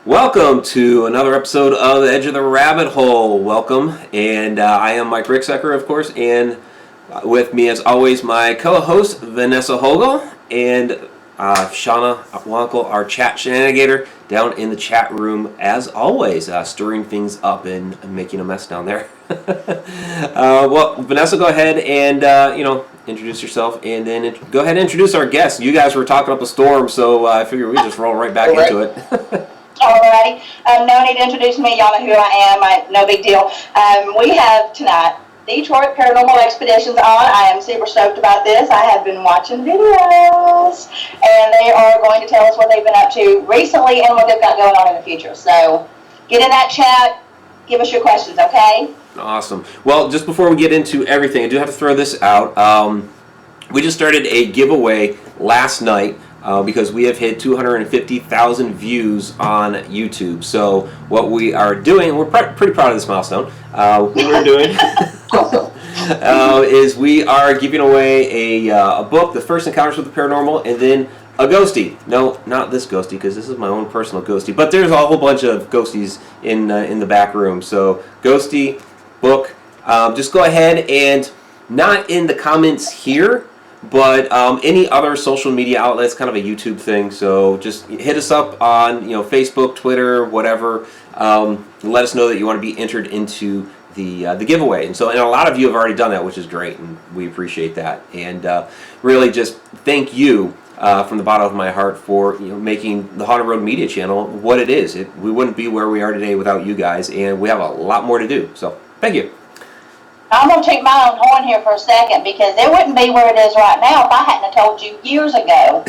Welcome to another episode of The Edge of the Rabbit Hole. Welcome, and I am Mike Ricksecker, of course, and with me, as always, my co-host Vanessa Hogle and Shana Wankel, our chat Shananigator, down in the chat room as always, stirring things up and making a mess down there. Well, Vanessa, go ahead and introduce yourself, and then go ahead and introduce our guests. You guys were talking up a storm, so I figured we just roll right back into it. Alrighty. No need to introduce me. Y'all know who I am. No big deal. We have tonight Detroit Paranormal Expeditions on. I am super stoked about this. I have been watching videos, and they are going to tell us what they've been up to recently and what they've got going on in the future. So get in that chat. Give us your questions, okay? Awesome. Well, just before we get into everything, I do have to throw this out. We just started a giveaway last night. Because we have hit 250,000 views on YouTube. So what we are doing, we're pretty proud of this milestone. What we're doing is we are giving away a book, The First Encounters with the Paranormal, and then a ghostie. No, not this ghostie, because this is my own personal ghostie. But there's a whole bunch of ghosties in the back room. So ghostie, book. Just go ahead and, not in the comments here, but any other social media outlets, kind of a YouTube thing. So just hit us up on Facebook, Twitter, whatever. Let us know that you want to be entered into the giveaway. And a lot of you have already done that, which is great, and we appreciate that. And really, just thank you from the bottom of my heart for making the Haunted Road Media Channel what it is. We wouldn't be where we are today without you guys, and we have a lot more to do. So thank you. I'm going to take my own horn here for a second, because it wouldn't be where it is right now if I hadn't have told you years ago.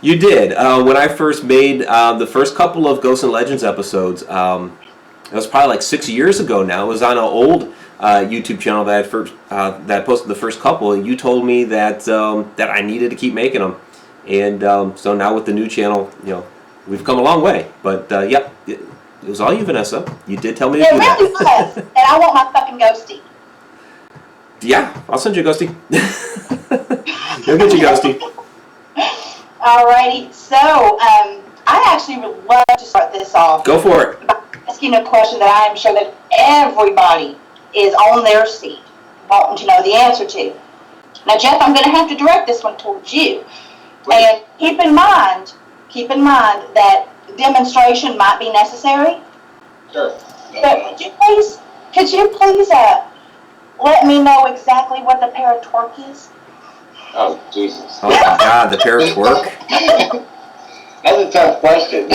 You did. When I first made the first couple of Ghosts and Legends episodes, it was probably like 6 years ago now. It was on an old YouTube channel that posted the first couple, and you told me that I needed to keep making them. And so now with the new channel, we've come a long way. But yep. It was all you, Vanessa. You did tell me to do that. It really was. And I want my fucking ghostie. Yeah, I'll send you a ghostie. You'll get your ghostie. Alrighty. So, I actually would love to start this off. Go for it. By asking a question that I am sure that everybody is on their seat wanting to know the answer to. Now, Jeff, I'm going to have to direct this one towards you. Please. And keep in mind that demonstration might be necessary. Sure. But could you please let me know exactly what the paratwerk is? Oh, Jesus. Oh, my God, the paratwerk? That's a tough question.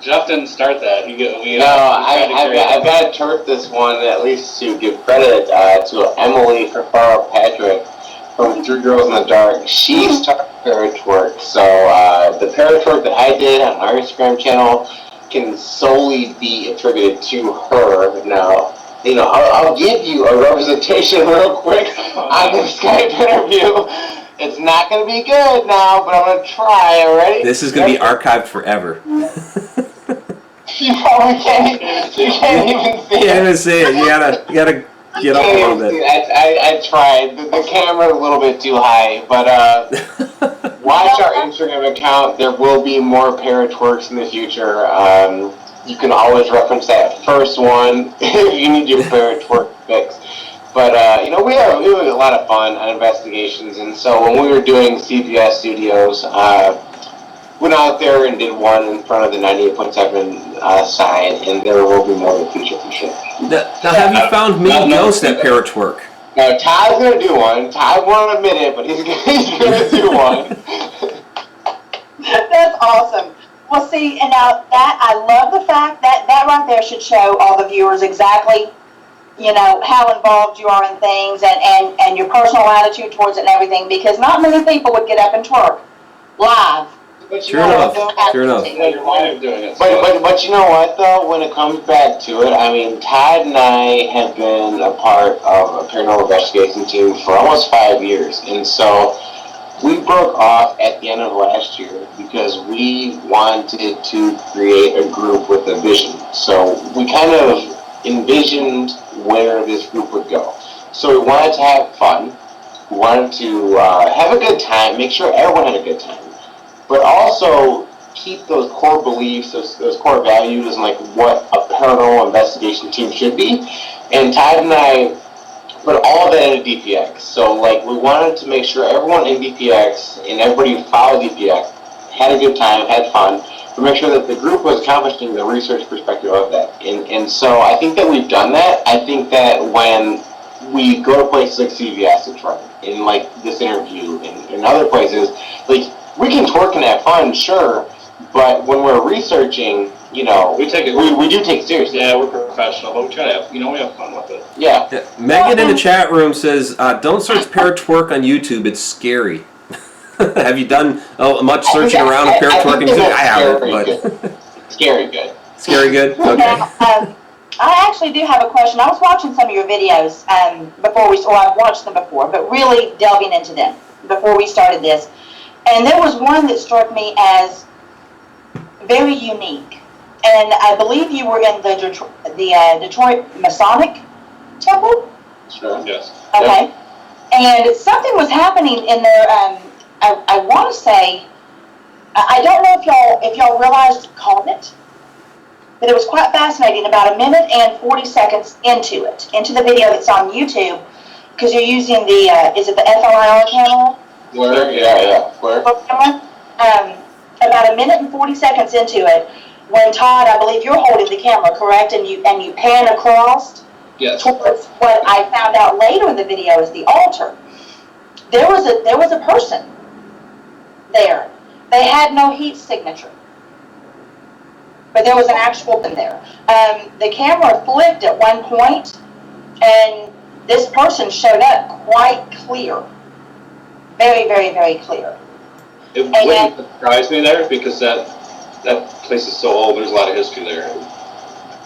Jeff didn't start that. I've got to turf this one, at least to give credit to Emily Patrick from Three Girls in the Dark. She started paratwerk. So the paratwerk that I did on our Instagram channel can solely be attributed to her. Now, I'll give you a representation real quick on this Skype interview. It's not going to be good now, but I'm going to try. Already? This is going to be archived forever. You probably can't even see it. You can't even see it. You gotta get up a little bit. I tried. The camera's a little bit too high, but watch our Instagram account. There will be more paratwerks in the future. You can always reference that first one if you need your paratwerk fix. But we had a lot of fun on investigations, and so when we were doing CBS Studios, went out there and did one in front of the 98.7 sign, and there will be more in the future for sure. Now, have you found many ghosts at paratwerk? Now, Todd's going to do one. Todd won't admit it, but he's going to do one. That's awesome. Well, see, and now that, I love the fact that right there should show all the viewers exactly, how involved you are in things and your personal attitude towards it and everything, because not many people would get up and twerk live. Sure enough. But you know what, though? When it comes back to it, I mean, Todd and I have been a part of a paranormal investigation team for almost 5 years. And so we broke off at the end of last year because we wanted to create a group with a vision. So we kind of envisioned where this group would go. So we wanted to have fun. We wanted to have a good time, make sure everyone had a good time. but also keep those core beliefs, those core values, and like what a paranormal investigation team should be. And Todd and I put all of that into DPX. So like we wanted to make sure everyone in DPX and everybody who followed DPX had a good time, had fun, to make sure that the group was accomplishing the research perspective of that. And so I think that we've done that. I think that when we go to places like CVS Detroit, in like this interview, and other places, like we can twerk and have fun, sure, but when we're researching, you know, we do take it seriously. Yeah, we're professional, but we try to have, we have fun with it. Yeah. Megan in the chat room says, don't search paratwerk on YouTube, it's scary. Have you done much searching around of paratwerk on YouTube? I haven't, but... Scary good. Scary good? Okay. Now, I actually do have a question. I was watching some of your videos I've watched them before, but really delving into them before we started this. And there was one that struck me as very unique. And I believe you were in the Detroit Masonic Temple? Sure. Yes. Okay. And something was happening in there, I want to say, I don't know if y'all realized called it, but it was quite fascinating. About a minute and 40 seconds into the video that's on YouTube, because you're using the, is it the FLIR camera? Flare? Yeah. Flare. About a minute and 40 seconds into it, when Todd, I believe you're holding the camera, correct? And you pan across Yes. towards what I found out later in the video is the altar. There was a person there. They had no heat signature, but there was an actual one there. The camera flipped at one point, and this person showed up quite clear. Very, very, very clear. It wouldn't surprise me there because that place is so old. There's a lot of history there.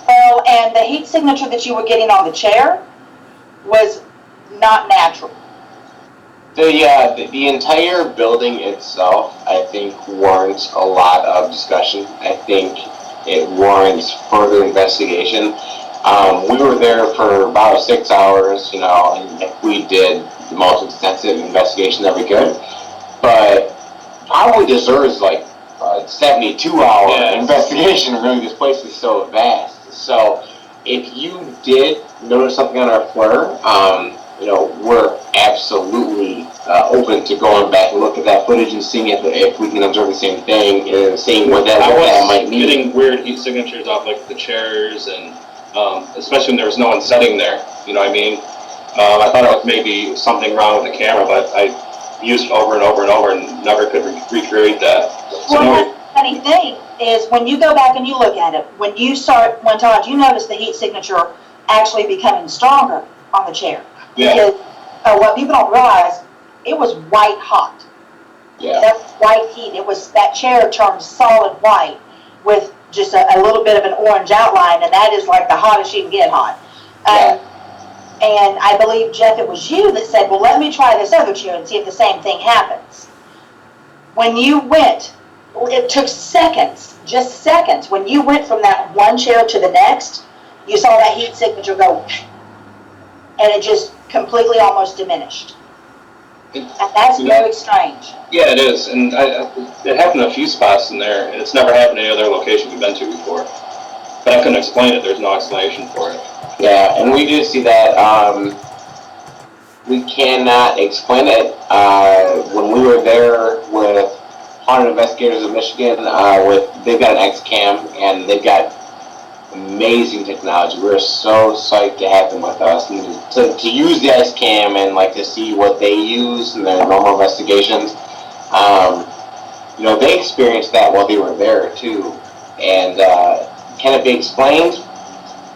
Well, and the heat signature that you were getting on the chair was not natural. The entire building itself, I think, warrants a lot of discussion. I think it warrants further investigation. We were there for about 6 hours, and we did the most extensive investigation that we could. But probably deserves like a 72-hour investigation. Really, this place is so vast. So if you did notice something on our flare, we're absolutely open to going back and look at that footage and seeing if we can observe the same thing and seeing what that might mean. Getting weird heat signatures off like the chairs and especially when there was no one sitting there. You know what I mean? I thought it was maybe something wrong with the camera, but I used it over and over and over and never could recreate that. So well, the funny thing is when you go back and you look at it, when Todd, you notice the heat signature actually becoming stronger on the chair. Yeah. Because what people don't realize, it was white hot. Yeah. That white heat. That chair turned solid white with just a little bit of an orange outline, and that is like the hottest you can get hot. And I believe, Jeff, it was you that said, well, let me try this other chair and see if the same thing happens. When you went, it took seconds, just seconds. When you went from that one chair to the next, you saw that heat signature go, and it just completely almost diminished. And that's very strange. Yeah, it is, and it happened in a few spots in there, and it's never happened in any other location we've been to before. But I couldn't explain it. There's no explanation for it. Yeah, and we do see that we cannot explain it. When we were there with Haunted Investigators of Michigan, they've got an X-Cam, and they've got amazing technology. We're so psyched to have them with us and to use the X-Cam and like to see what they use in their normal investigations. They experienced that while they were there too. And can it be explained?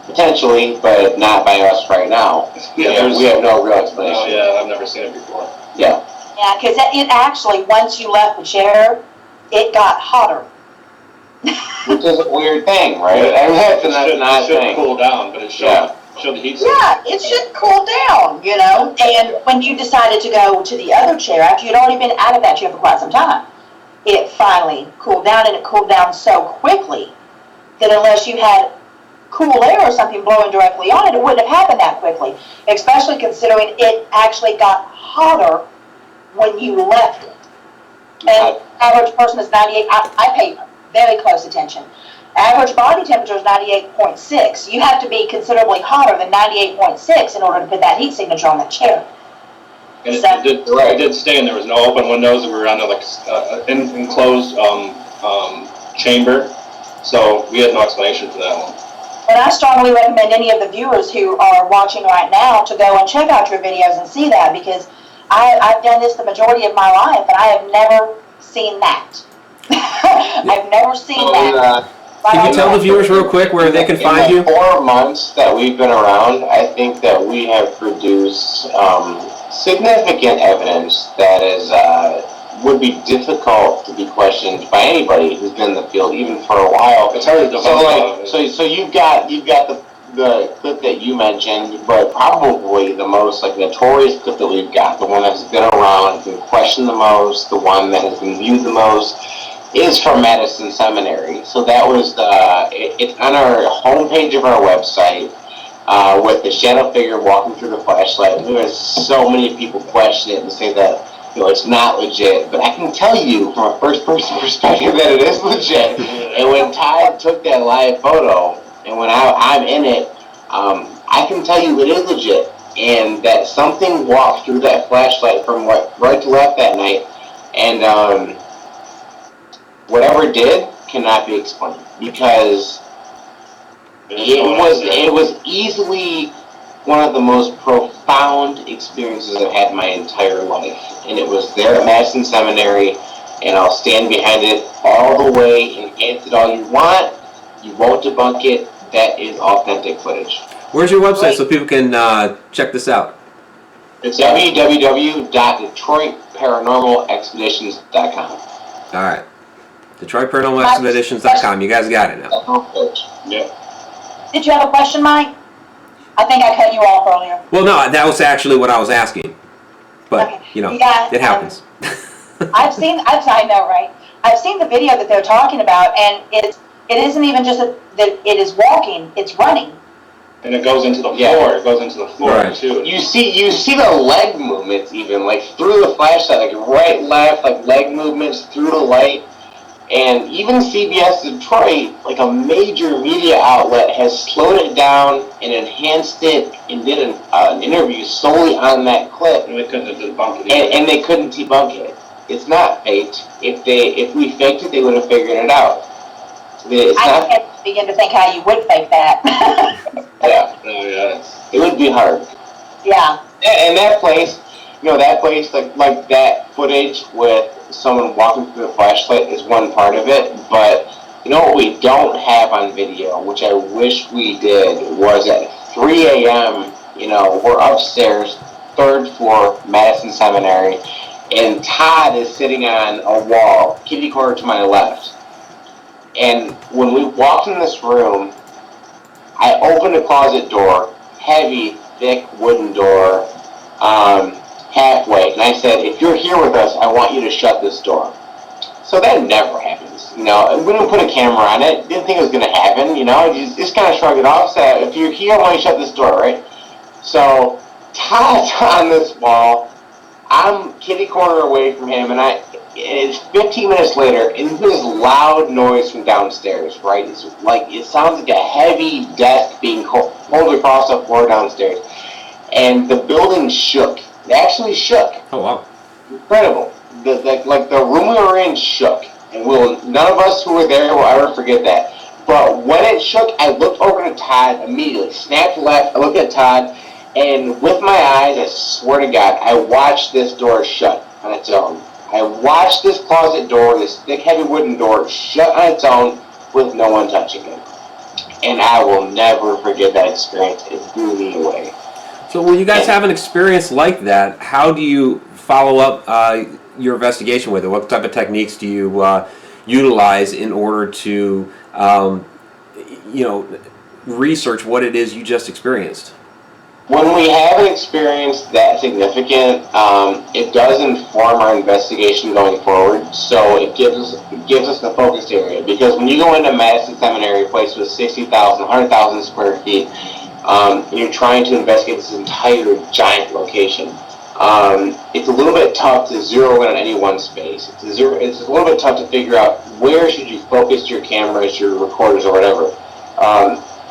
Potentially, but not by us right now. Yeah, we have no real explanation. Oh yeah, I've never seen it before. Yeah. Yeah, because it actually, once you left the chair, it got hotter. Which is a weird thing, right? That's It should cool down, but it showed the heat. Yeah, it should cool down, And when you decided to go to the other chair, after you'd already been out of that chair for quite some time, it finally cooled down, and it cooled down so quickly that unless you had cool air or something blowing directly on it, it wouldn't have happened that quickly, especially considering it actually got hotter when you left it. And average person is 98. I pay very close attention. Average body temperature is 98.6. You have to be considerably hotter than 98.6 in order to put that heat signature on that chair. And it did stay, and there was no open windows. We were on an enclosed chamber, so we had no explanation for that one. And I strongly recommend any of the viewers who are watching right now to go and check out your videos and see that, because I've done this the majority of my life, and I have never seen that. I've never seen that. Can you tell the viewers real quick where they can find you? In the 4 months that we've been around, I think that we have produced significant evidence that is would be difficult to be questioned by anybody who's been in the field, even for a while. It's hard to debunk. So you've got the clip that you mentioned, but probably the most notorious clip that we've got, the one that's been around, been questioned the most, the one that has been viewed the most, is from Madison Seminary. So that was it's on our homepage of our website with the shadow figure walking through the flashlight. There was so many people question it and say that it's not legit, but I can tell you from a first-person perspective that it is legit. And when Todd took that live photo, and when I'm in it, I can tell you it is legit, and that something walked through that flashlight from right to left that night, and whatever it did cannot be explained, because it was easily one of the most profound experiences I've had in my entire life, and it was there at Madison Seminary, and I'll stand behind it all the way and answer it all you want. You won't debunk it. That is authentic footage. Where's your website so people can check this out? It's www.DetroitParanormalExpeditions.com. All right. DetroitParanormalExpeditions.com. You guys got it now. Yep. Did you have a question, Mike? I think I cut you off earlier. Well, no, that was actually what I was asking. But, Okay. It happens. I know, right? I've seen the video that they're talking about, and it isn't even just that it is walking, it's running. And it goes into the floor. Yeah. It goes into the floor, Right. too. You see the leg movements even, through the flashlight, right, left, leg movements through the light. And even CBS Detroit, a major media outlet, has slowed it down and enhanced it and did an interview solely on that clip. And they couldn't debunk it. And they couldn't debunk it. It's not faked. If we faked it, they would have figured it out. I can't begin to think how you would fake that. Yeah. Oh, yeah. It would be hard. Yeah. And that place, like that footage with someone walking through the flashlight is one part of it, but what we don't have on video, which I wish we did, was at 3 a.m., we're upstairs, 3rd floor, Madison Seminary, and Todd is sitting on a wall, kitty corner to my left. And when we walked in this room, I opened a closet door, heavy, thick wooden door, halfway, and I said, if you're here with us, I want you to shut this door. So that never happens, we didn't put a camera on it, didn't think it was going to happen, you just kind of shrug it off, said, if you're here, I want you to shut this door, right? So Todd's on this wall, I'm kitty corner away from him, and it's 15 minutes later, and there's loud noise from downstairs, right? It sounds like a heavy desk being pulled across the floor downstairs. And the building shook. It actually shook. Oh, wow. Incredible. The room we were in shook. And none of us who were there will ever forget that. But when it shook, I looked over to Todd immediately. Snapped left, I looked at Todd, and with my eyes, I swear to God, I watched this door shut on its own. I watched this closet door, this thick, heavy wooden door, shut on its own with no one touching it. And I will never forget that experience. It blew me away. So when you guys have an experience like that, how do you follow up your investigation with it? What type of techniques do you utilize in order to, research what it is you just experienced? When we have an experience that significant, it does inform our investigation going forward. So it gives us the focused area, because when you go into Madison Seminary, a place with 60,000, 100,000 square feet, you're trying to investigate this entire giant location. it's a little bit tough to zero in on any one space. It's a little bit tough to figure out where should you focus your cameras, your recorders, or whatever.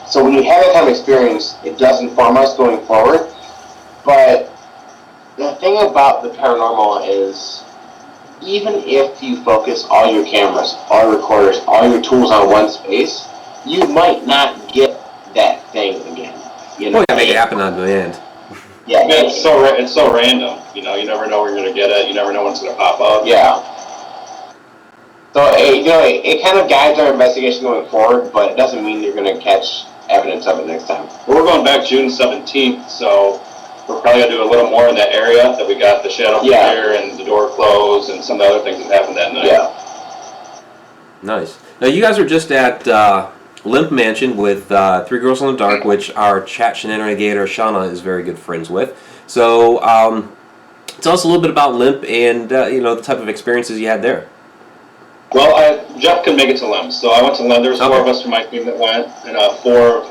So when you have that kind of experience, it does inform us going forward. But the thing about the paranormal is, even if you focus all your cameras, all your recorders, all your tools on one space, you might not get that thing again. You know, Well, you make it happen on demand. Yeah, it's so random. You know, you never know where you're gonna get it. You never know when it's gonna pop up. Yeah. So it kind of guides our investigation going forward, but it doesn't mean you're going to catch evidence of it next time. We're going back June 17th, so we're probably gonna do a little more in that area that we got the shadow figure and the door closed and some of the other things that happened that night. Yeah. Nice. Now, you guys are just at Lemp Mansion with Three Girls in the Dark, which our chat Shananigator Shana is very good friends with. So, tell us a little bit about Lemp and the type of experiences you had there. Well, Jeff couldn't make it to Lemp, so I went to Lemp. There was 4 of us from my team that went, and 4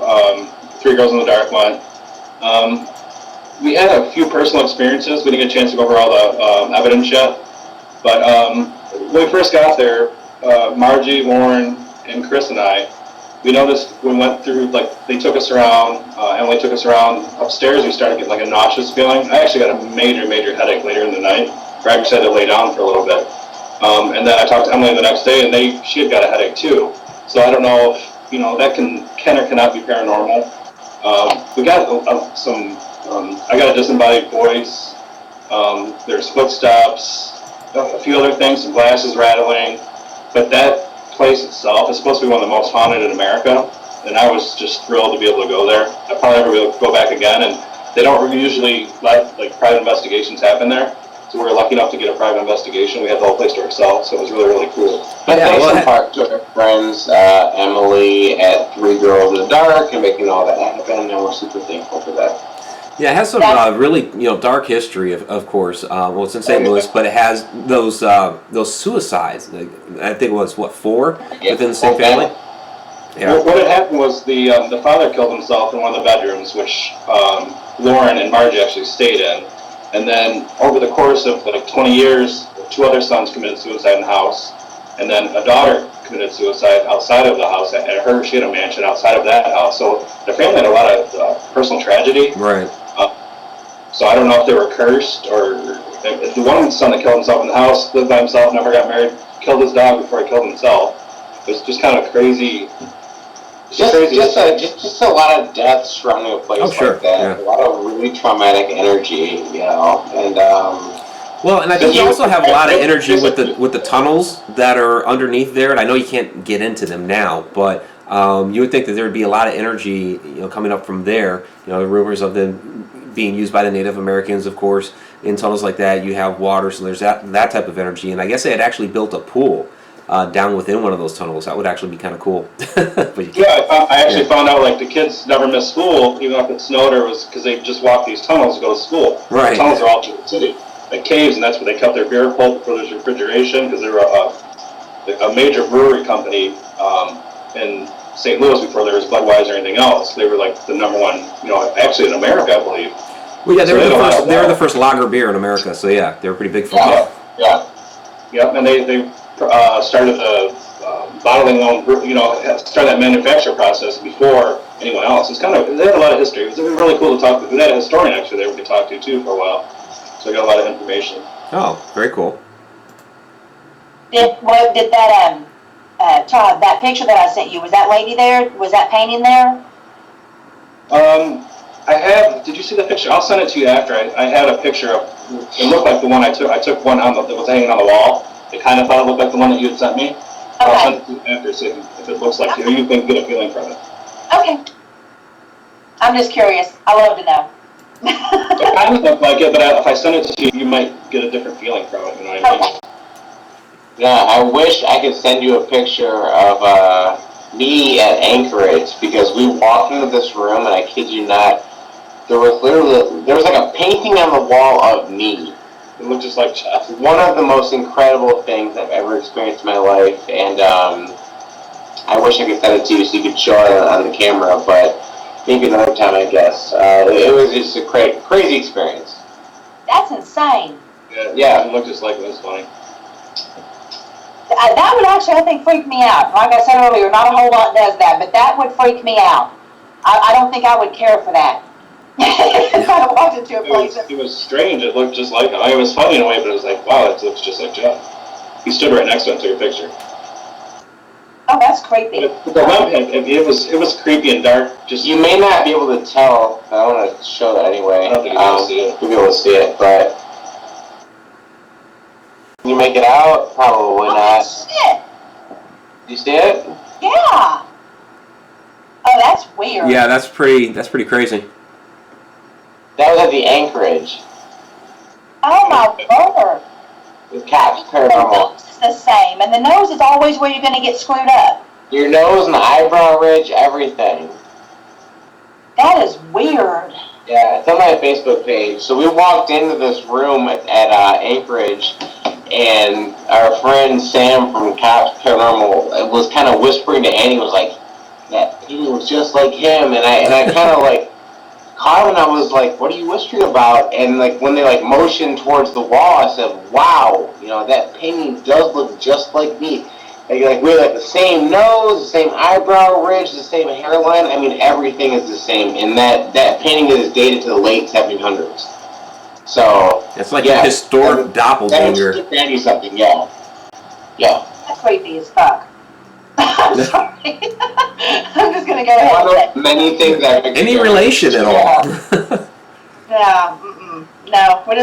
Three Girls in the Dark went. We had a few personal experiences. We didn't get a chance to go over all the evidence yet, but when we first got there, Margie, Lauren, and Chris and I, we noticed we went through, like, they took us around, Emily took us around upstairs. We started getting like a nauseous feeling. I actually got a major headache later in the night. Brad just had to lay down for a little bit. And then I talked to Emily the next day, and she had got a headache too. So I don't know if, that can or cannot be paranormal. We got I got a disembodied voice. There's footsteps, a few other things, some glasses rattling. But that place itself is supposed to be one of the most haunted in America, and I was just thrilled to be able to go there. I'll probably never be able to go back again, and they don't usually let private investigations happen there. So we were lucky enough to get a private investigation. We had the whole place to ourselves, so it was really cool. But thanks in part to our friends, Emily at Three Girls in the Dark, and making all that happen, and we're super thankful for that. Yeah, it has some really dark history, of course. Well, it's in St. Louis, but it has those suicides. I think it was 4 within the same family. Yeah. What had happened was the father killed himself in one of the bedrooms, which Lauren and Margie actually stayed in. And then over the course of 20 years, 2 other sons committed suicide in the house, and then a daughter committed suicide outside of the house. She had a mansion outside of that house. So the family had a lot of personal tragedy. Right. So I don't know if they were cursed, or the one son that killed himself in the house lived by himself, never got married, killed his dog before he killed himself. It was just kind of crazy. Just a lot of death surrounding a place like that. Yeah. A lot of really traumatic energy, and well, and I think you also have a lot of energy with the tunnels that are underneath there. And I know you can't get into them now, but you would think that there would be a lot of energy, coming up from there. The rumors of them being used by the Native Americans, of course, in tunnels like that. You have water, so there's that type of energy. And I guess they had actually built a pool down within one of those tunnels. That would actually be kind of cool. But I actually found out the kids never miss school, even if it snowed or was because they just walk these tunnels to go to school. Right. The tunnels are all through the city, like caves, and that's where they kept their beer cold before there's refrigeration, because they were a major brewery company in St. Louis before there was Budweiser or anything else. They were the number one, actually in America, I believe. Well, yeah, they were the first lager beer in America, so yeah, they were pretty big for that. Yeah, and they started the bottling started that manufacture process before anyone else. They had a lot of history. It was really cool to talk to. We had a historian actually there we could talk to too for a while, so I got a lot of information. Oh, very cool. Did that Todd, that picture that I sent you, was that lady there? Was that painting there? Did you see the picture? I'll send it to you after. I had a picture of, it looked like the one I took. I took one that was hanging on the wall. It kind of thought it looked like the one that you had sent me. Okay. I'll send it to you after, see if it looks like you can get a feeling from it. Okay. I'm just curious. I love to know. It kind of looked like it, but if I send it to you, you might get a different feeling from it. You know what I mean? Okay. Yeah, I wish I could send you a picture of me at Anchorage, because we walked into this room, and I kid you not, there was like a painting on the wall of me. It looked just like Jeff. One of the most incredible things I've ever experienced in my life, and I wish I could send it to you so you could show it on the camera, but maybe another time, I guess. It was just a crazy experience. That's insane. Yeah, it looked just like it. It was funny. That would actually, I think, freak me out. Like I said earlier, not a whole lot does that, but that would freak me out. I don't think I would care for that. If I walked into a place. It was strange. It looked just like him. I mean, it was funny in a way, but it was like, wow, it looks just like Jeff. He stood right next to him and took a picture. Oh, that's creepy. But the lamp, it was creepy and dark. Just You may not be able to tell. I want to show that anyway. I don't think you'll be able to see it. You'll be able to see it, but can you make it out? Probably not. Shit. You see it? Yeah. Oh, that's weird. Yeah, that's pretty crazy. That was at the Anchorage. Oh my word. With Caps The Paranormal. nose is the same, and the nose is always where you're going to get screwed up. Your nose and the eyebrow ridge, everything. That is weird. Yeah, it's on my Facebook page. So we walked into this room at Anchorage, and our friend Sam from Caps Paranormal was kind of whispering to Annie, was like, that he was just like him, and I kind of like caught him, and I was like, what are you whispering about? And like when they like motioned towards the wall, I said, wow, you know, that painting does look just like me. Like we're like the same nose, the same eyebrow ridge, the same hairline. I mean, everything is the same. And that painting is dated to the late 1700s. So It's like a historic doppelganger. That would you something, yeah. Yeah. That's creepy as fuck. I'm sorry. I'm just going to go ahead and One say. of many things that Any relation at all? No, we're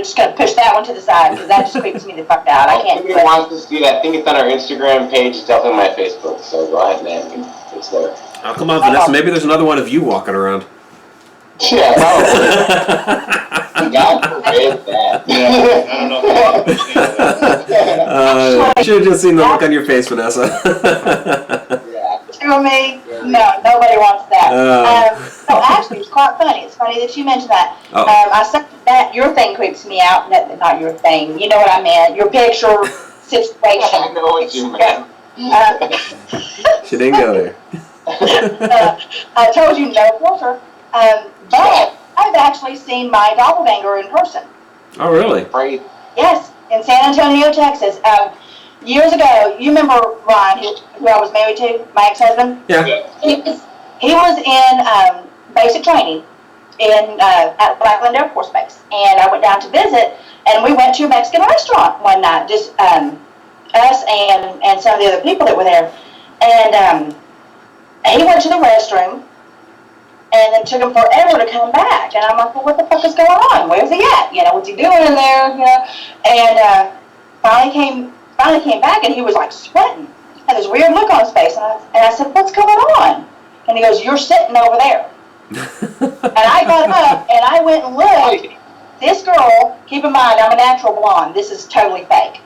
just going to push that one to the side because that just creeps me the fuck out. I can't If do anyone it. wants to see that, I think it's on our Instagram page. It's definitely on my Facebook. So go ahead and it's there. Oh, come on, Vanessa. Maybe there's another one of you walking around. Yeah, probably. God forbid that. Yeah, I don't know. You should have just seen the look on your face, Vanessa. Yeah. You and me? No, nobody wants that. Oh. No, actually, it's quite funny. It's funny that you mentioned that. Oh. I said that your thing creeps me out. Not your thing. You know what I meant. Your picture situation. I know what you meant. She didn't go there. I told you no filter. But I've actually seen my doppelganger in person. Oh, really? Right. Yes, in San Antonio, Texas. Years ago, you remember Ryan, who I was married to, my ex-husband? Yeah. He was in basic training at Blackland Air Force Base, and I went down to visit, and we went to a Mexican restaurant one night, just us and some of the other people that were there, and he went to the restroom, and it took him forever to come back, and I'm like, well, what the fuck is going on? Where's he at? You know, what's he doing in there? You know, and finally came back, and he was like sweating, had this weird look on his face, and I said, what's going on? And he goes, you're sitting over there. And I got up, and I went and looked. This girl, keep in mind, I'm a natural blonde. This is totally fake.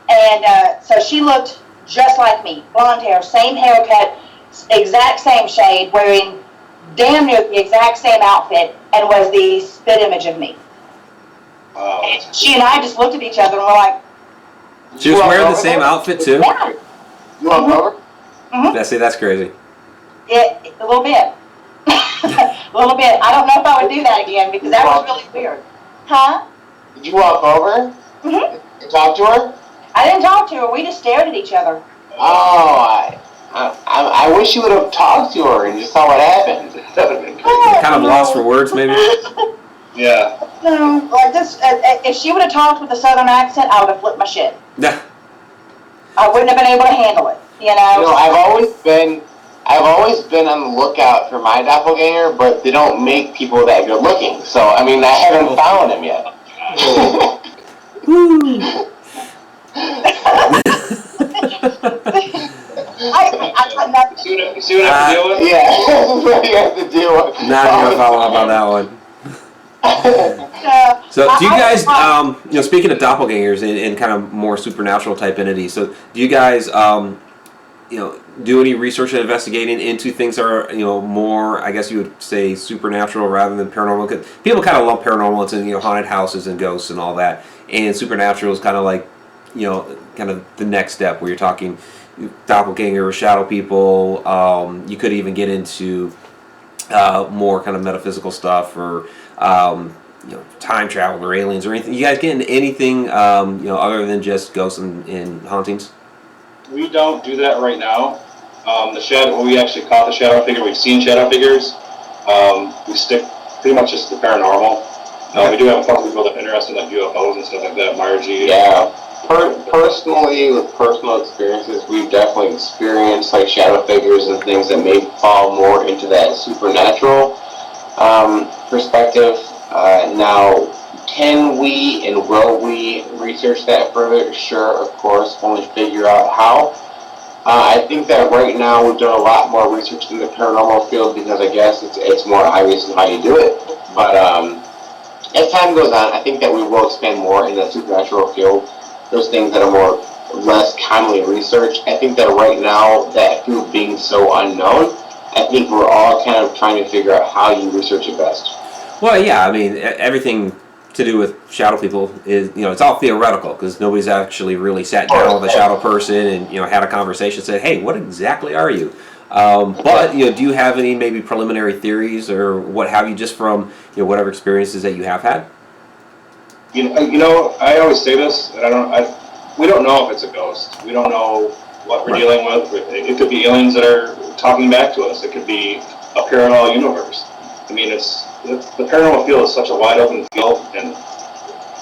And so she looked just like me. Blonde hair, same haircut, exact same shade, wearing damn near the exact same outfit, and was the spit image of me. Wow. And she and I just looked at each other, and we're like, She was wearing the same outfit, too? yeah. You want over? Mm-hmm. See, that's crazy. A little bit. A little bit. I don't know if I would do that again, because that was really weird. Huh? Did you walk over? Mm-hmm. And talk to her? I didn't talk to her. We just stared at each other. Oh, I wish you would have talked to her and just saw what happened. That would have been crazy. Kind of lost for words, maybe? Yeah. No, like this. If she would have talked with a southern accent, I would have flipped my shit. Yeah. I wouldn't have been able to handle it. You know. You know, I've always been on the lookout for my doppelganger, but they don't make people that good looking. So, I mean, I haven't found him yet. You see what I have to deal with? Yeah, that's what you have to deal with. Not gonna follow up on that one. So, do you guys, speaking of doppelgangers and kind of more supernatural type entities, so do you guys, do any research and investigating into things that are, more, I guess you would say, supernatural rather than paranormal? 'Cause people kind of lump paranormal into, haunted houses and ghosts and all that, and supernatural is kind of like, kind of the next step where you're talking doppelganger or shadow people. You could even get into more kind of metaphysical stuff or time travel or aliens or anything? You guys get into anything other than just ghosts and hauntings? We don't do that right now. We actually caught the shadow figure. We've seen shadow figures. We stick pretty much just to the paranormal. We do have a couple people that are interested in like UFOs and stuff like that. Margie. Yeah. Personally, with personal experiences, we've definitely experienced like shadow figures and things that may fall more into that supernatural perspective. Now, can we and will we research that further? Sure, of course, when we figure out how. I think that right now we've done a lot more research in the paranormal field because I guess it's more obvious in how you do it. But as time goes on, I think that we will expand more in the supernatural field. Those things that are less commonly researched. I think that right now, that field being so unknown, I think we're all kind of trying to figure out how you research it best. Well, yeah, I mean, everything to do with shadow people is, it's all theoretical because nobody's actually really sat down with a shadow person and, had a conversation and said, hey, what exactly are you? But, do you have any maybe preliminary theories or what have you just from, whatever experiences that you have had? I always say this, and we don't know if it's a ghost. We don't know what we're dealing with. It could be aliens that are talking back to us. It could be a parallel universe. I mean, the paranormal field is such a wide open field, and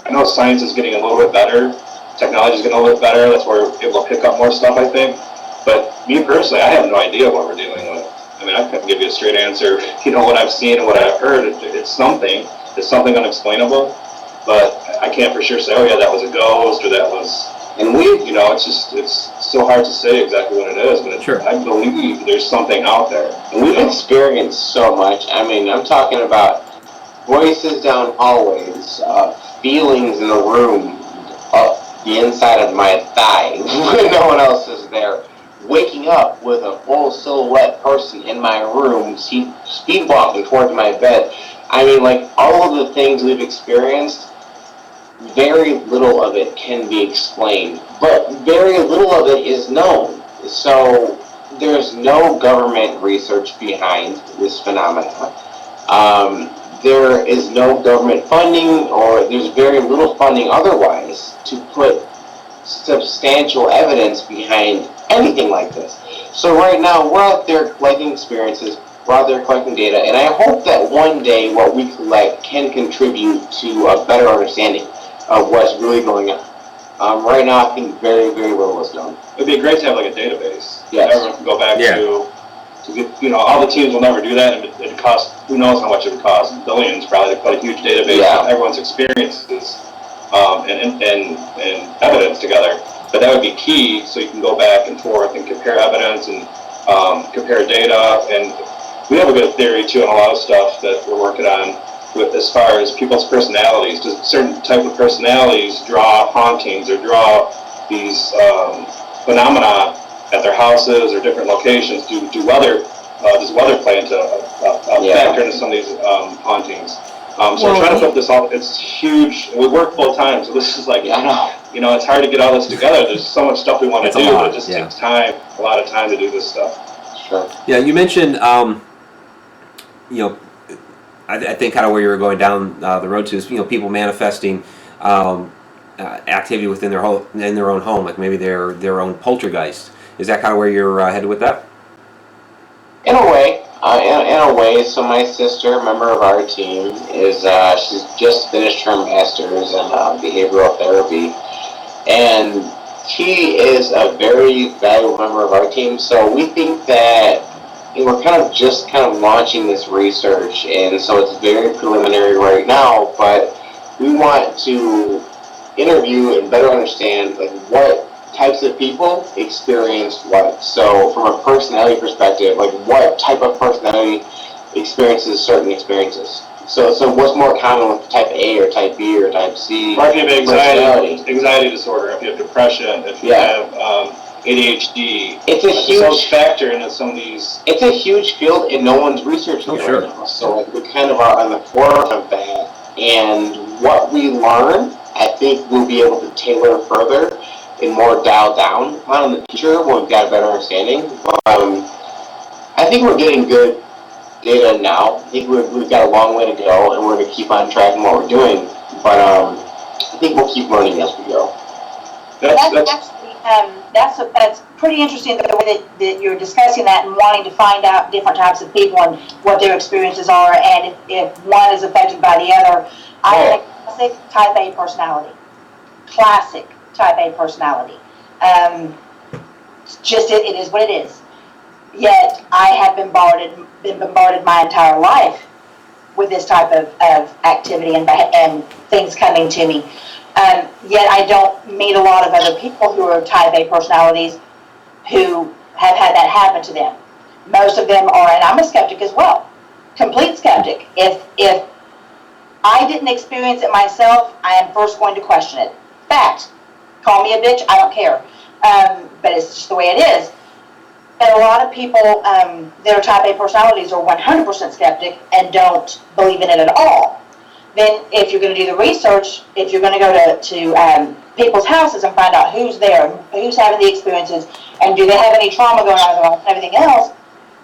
I know science is getting a little bit better. Technology is getting a little bit better. That's where we're able to pick up more stuff, I think. But me personally, I have no idea what we're dealing with. I mean, I couldn't give you a straight answer. What I've seen and what I've heard, it's something. It's something unexplainable. But I can't for sure say, oh yeah, that was a ghost or that was, and it's so hard to say exactly what it is, but sure. I believe there's something out there. And we've experienced so much. I mean, I'm talking about voices down hallways, feelings in the room, up the inside of my thigh when no one else is there, waking up with a full silhouette person in my room, speed walking towards my bed. I mean, like, all of the things we've experienced, very little of it can be explained, but very little of it is known. So there's no government research behind this phenomenon. There is no government funding, or there's very little funding otherwise to put substantial evidence behind anything like this. So right now, we're out there collecting experiences, we're out there collecting data, and I hope that one day what we collect can contribute to a better understanding of what's really going on. Right now, I think very, very little is known. It'd be great to have like a database. Yes. Everyone can go back to get, all the teams will never do that, and it costs, who knows how much it would cost, billions probably, to put a huge database of everyone's experiences and evidence together. But that would be key, so you can go back and forth and compare evidence and compare data. And we have a good theory too on a lot of stuff that we're working on with as far as people's personalities. Does certain type of personalities draw hauntings or draw these phenomena at their houses or different locations? Does weather play into a factor into some of these hauntings? So we're trying to put this all, it's huge. We work full time, so this is like, it's hard to get all this together. There's so much stuff we want to do, but it just takes time, a lot of time to do this stuff. Sure. Yeah, you mentioned, I think kind of where you were going down the road to is, people manifesting activity within their own home, like maybe their own poltergeist. Is that kind of where you're headed with that? In a way. So my sister, a member of our team, is she's just finished her master's in behavioral therapy, and she is a very valuable member of our team. So we think that we're kind of launching this research, and so it's very preliminary right now, but we want to interview and better understand like what types of people experience what. So from a personality perspective, like what type of personality experiences certain experiences. So what's more common with type A or type B or type C? Or if you have anxiety disorder, if you have depression, if you have ADHD. It's a huge factor into some of these. It's a huge field, and no one's researching it right now. So we kind of are on the forefront of that, and what we learn, I think we'll be able to tailor further and more dial down upon in the future when we've got a better understanding. But I think we're getting good data now. I think we've got a long way to go, and we're going to keep on tracking what we're doing. But I think we'll keep learning as we go. That's pretty interesting the way that you're discussing that and wanting to find out different types of people and what their experiences are, and if one is affected by the other. I have a classic type A personality. Classic type A personality. Just it is what it is. Yet I have been bombarded my entire life with this type of activity and things coming to me. Yet I don't meet a lot of other people who are type A personalities who have had that happen to them. Most of them are, and I'm a skeptic as well, complete skeptic. If I didn't experience it myself, I am first going to question it. Fact. Call me a bitch, I don't care. But it's just the way it is. And a lot of people that are type A personalities are 100% skeptic and don't believe in it at all. Then if you're going to do the research, if you're going to go to people's houses and find out who's there, who's having the experiences, and do they have any trauma going on in their life and everything else,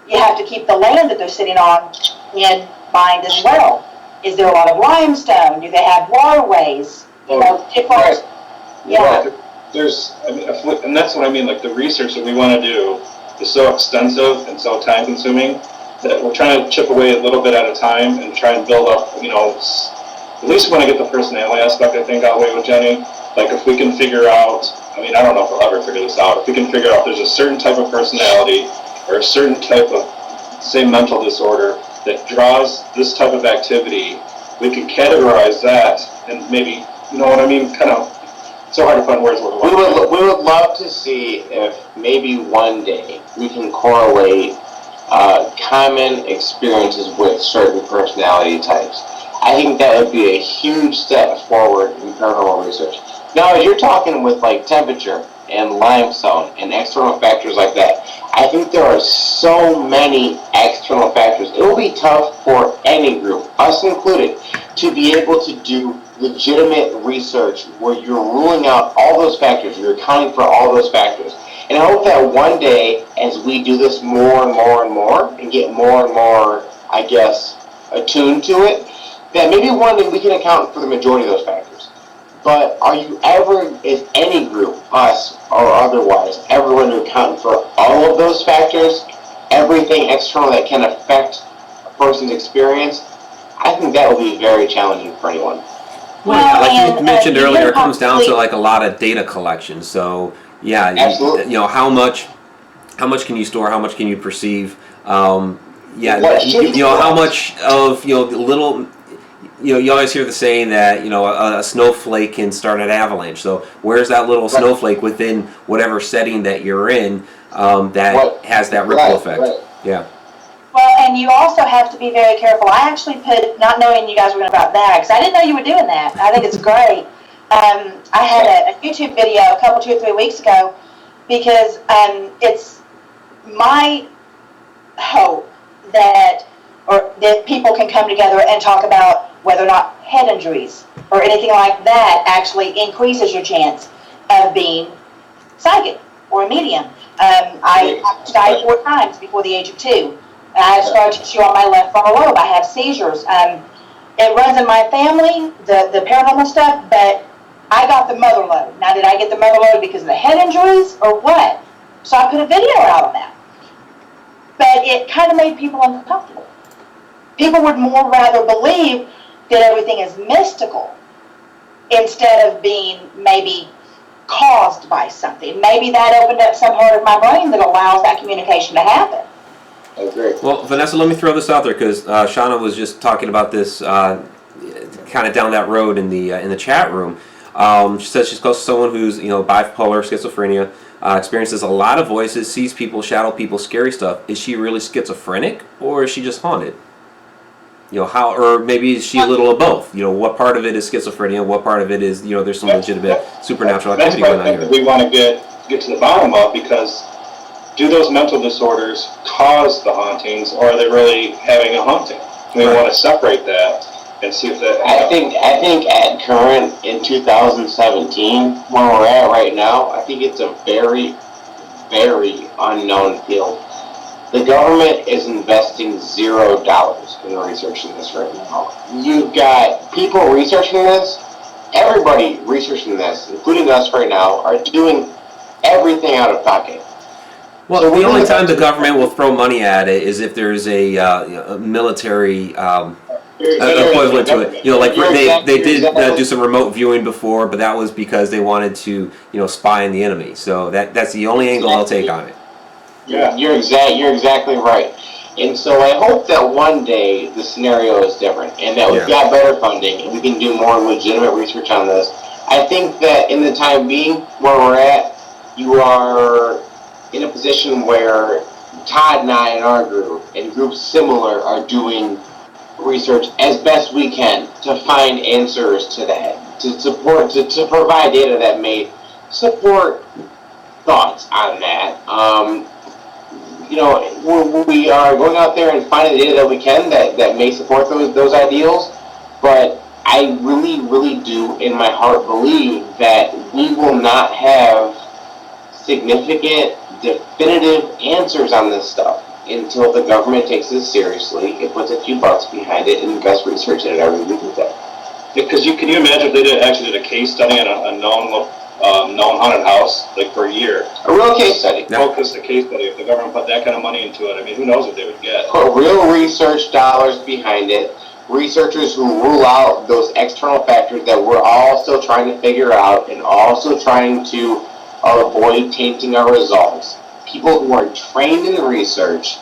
you have to keep the land that they're sitting on in mind as well. Is there a lot of limestone? Do they have waterways? You know, different. Yeah. And that's what I mean, like the research that we want to do is so extensive and so time consuming that we're trying to chip away a little bit at a time and try and build up, at least we want to get the personality aspect, I think, out way with Jenny. Like if we can figure out, I don't know if we'll ever figure this out, if we can figure out there's a certain type of personality or a certain type of, say, mental disorder that draws this type of activity, we can categorize that and maybe, you know what I mean, kind of, it's so hard to find words. We would love to see if maybe one day we can correlate common experiences with certain personality types. I think that would be a huge step forward in paranormal research. Now, as you're talking with like temperature and limestone and external factors like that, I think there are so many external factors. It will be tough for any group, us included, to be able to do legitimate research where you're ruling out all those factors, you're accounting for all those factors. And I hope that one day, as we do this more and more and more, and get more and more, I guess, attuned to it, that maybe one day we can account for the majority of those factors. But are you ever, is any group, us or otherwise, ever going to account for all of those factors, everything external that can affect a person's experience? I think that will be very challenging for anyone. Well, like you mentioned earlier, it comes down to like a lot of data collection. So yeah, how much can you store? How much can you perceive? How much of little. You always hear the saying that a snowflake can start an avalanche. So where's that little snowflake within whatever setting that you're in that has that ripple effect? Right. Yeah. Well, and you also have to be very careful. I actually put, not knowing you guys were going to about that, because I didn't know you were doing that. I think it's great. I had a YouTube video a couple, 2 or 3 weeks ago, because it's my hope that people can come together and talk about whether or not head injuries or anything like that actually increases your chance of being psychic or a medium. I died 4 times before the age of 2. I have scar tissue on my left frontal lobe. I have seizures. It runs in my family, the paranormal stuff, but I got the mother load. Now, did I get the mother load because of the head injuries or what? So I put a video out on that. But it kind of made people uncomfortable. People would more rather believe that everything is mystical instead of being maybe caused by something. Maybe that opened up some part of my brain that allows that communication to happen. I agree. Well, Vanessa, let me throw this out there because Shana was just talking about this kind of down that road in the chat room. She says she's close to someone who's bipolar, schizophrenia, experiences a lot of voices, sees people, shadow people, scary stuff. Is she really schizophrenic or is she just haunted? Or maybe is she a little of both? What part of it is schizophrenia? What part of it is there's some legitimate supernatural activity going on here? That's what we want to get to the bottom of, because do those mental disorders cause the hauntings, or are they really having a haunting? We want to separate that and see if that. I think at current in 2017, where we're at right now, I think it's a very, very unknown field. The government is investing $0 in researching this right now. You've got people researching this. Everybody researching this, including us right now, are doing everything out of pocket. Well, So the we're only gonna- time the government will throw money at it is if there's a military equivalent to it. You know, like they did do some remote viewing before, but that was because they wanted to, spy on the enemy. So that's the only angle they'll take on it. Yeah, you're exactly right. And so I hope that one day the scenario is different and that we've got better funding and we can do more legitimate research on this. I think that in the time being where we're at, you are in a position where Todd and I in our group and groups similar are doing research as best we can to find answers to that, to support, to provide data that may support thoughts on that. We are going out there and finding the data that we can that may support those ideals, but I really, really do in my heart believe that we will not have significant, definitive answers on this stuff until the government takes this seriously, it puts a few bucks behind it, and invests research in it. I really do that. Because can you imagine if they actually did a case study on a known haunted house, like for a year? A real case study. Focused a case study. If the government put that kind of money into it, I mean, who knows what they would get? Put real research dollars behind it. Researchers who rule out those external factors that we're all still trying to figure out and also trying to avoid tainting our results. People who are trained in research,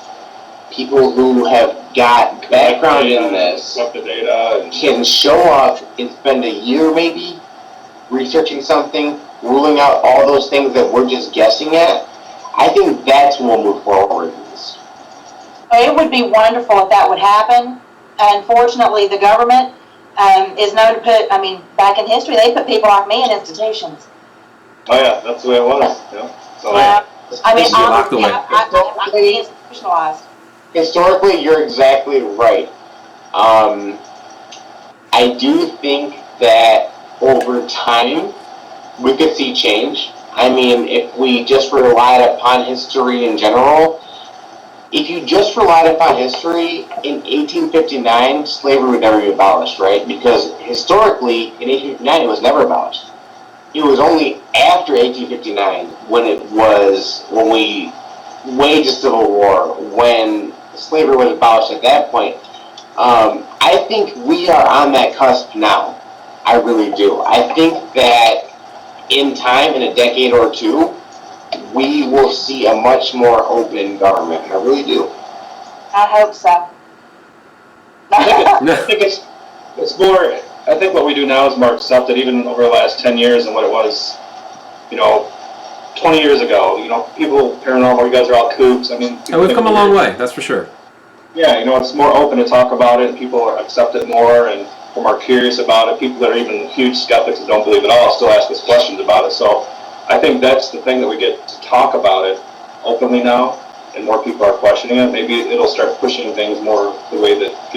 people who have got background in this, the data can show up and spend a year maybe researching something, ruling out all those things that we're just guessing at. I think that's when we'll move forward with this. It would be wonderful if that would happen. Unfortunately, the government is known to put, back in history, they put people like me in institutions. Oh yeah, that's the way it was. Yeah. So, locked away. I'm being institutionalized. Historically, you're exactly right. I do think that over time, we could see change. I mean, if we just relied upon history in general, if you just relied upon history, in 1859, slavery would never be abolished, right? Because historically, in 1859, it was never abolished. It was only after 1859 when we waged a civil war, when slavery was abolished at that point. I think we are on that cusp now. I really do. I think that in time, in a decade or two, we will see a much more open government. I really do. I hope so. I think it's more. I think what we do now is more accepted, even over the last 10 years, than what it was, 20 years ago. People paranormal. You guys are all kooks. I mean, we've come a long way. That's for sure. Yeah, it's more open to talk about it. People accept it more and are more curious about it. People that are even huge skeptics that don't believe it all still ask us questions about it. So I think that's the thing, that we get to talk about it openly now, and more people are questioning it. Maybe it'll start pushing things more the way that,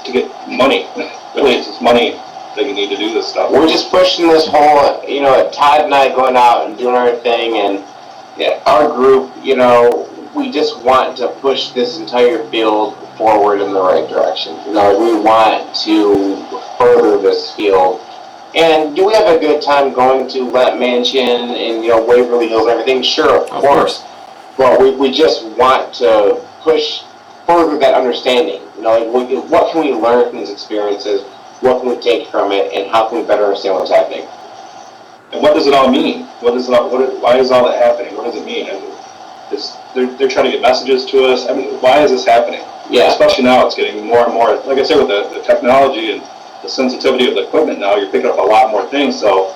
to get money. Really, it's just money that you need to do this stuff. We're just pushing this whole, Todd and I going out and doing our thing, and our group, we just want to push this entire field forward in the right direction. We want to further this field. And do we have a good time going to Lemp Mansion and, Waverly Hills and everything? Sure, of course. But we just want to push further that understanding. What can we learn from these experiences? What can we take from it? And how can we better understand what's happening? And what does it all mean? Why is all that happening? What does it mean? They're trying to get messages to us. I mean, why is this happening? Yeah. Especially now, it's getting more and more. Like I said, with the technology and the sensitivity of the equipment now, you're picking up a lot more things. So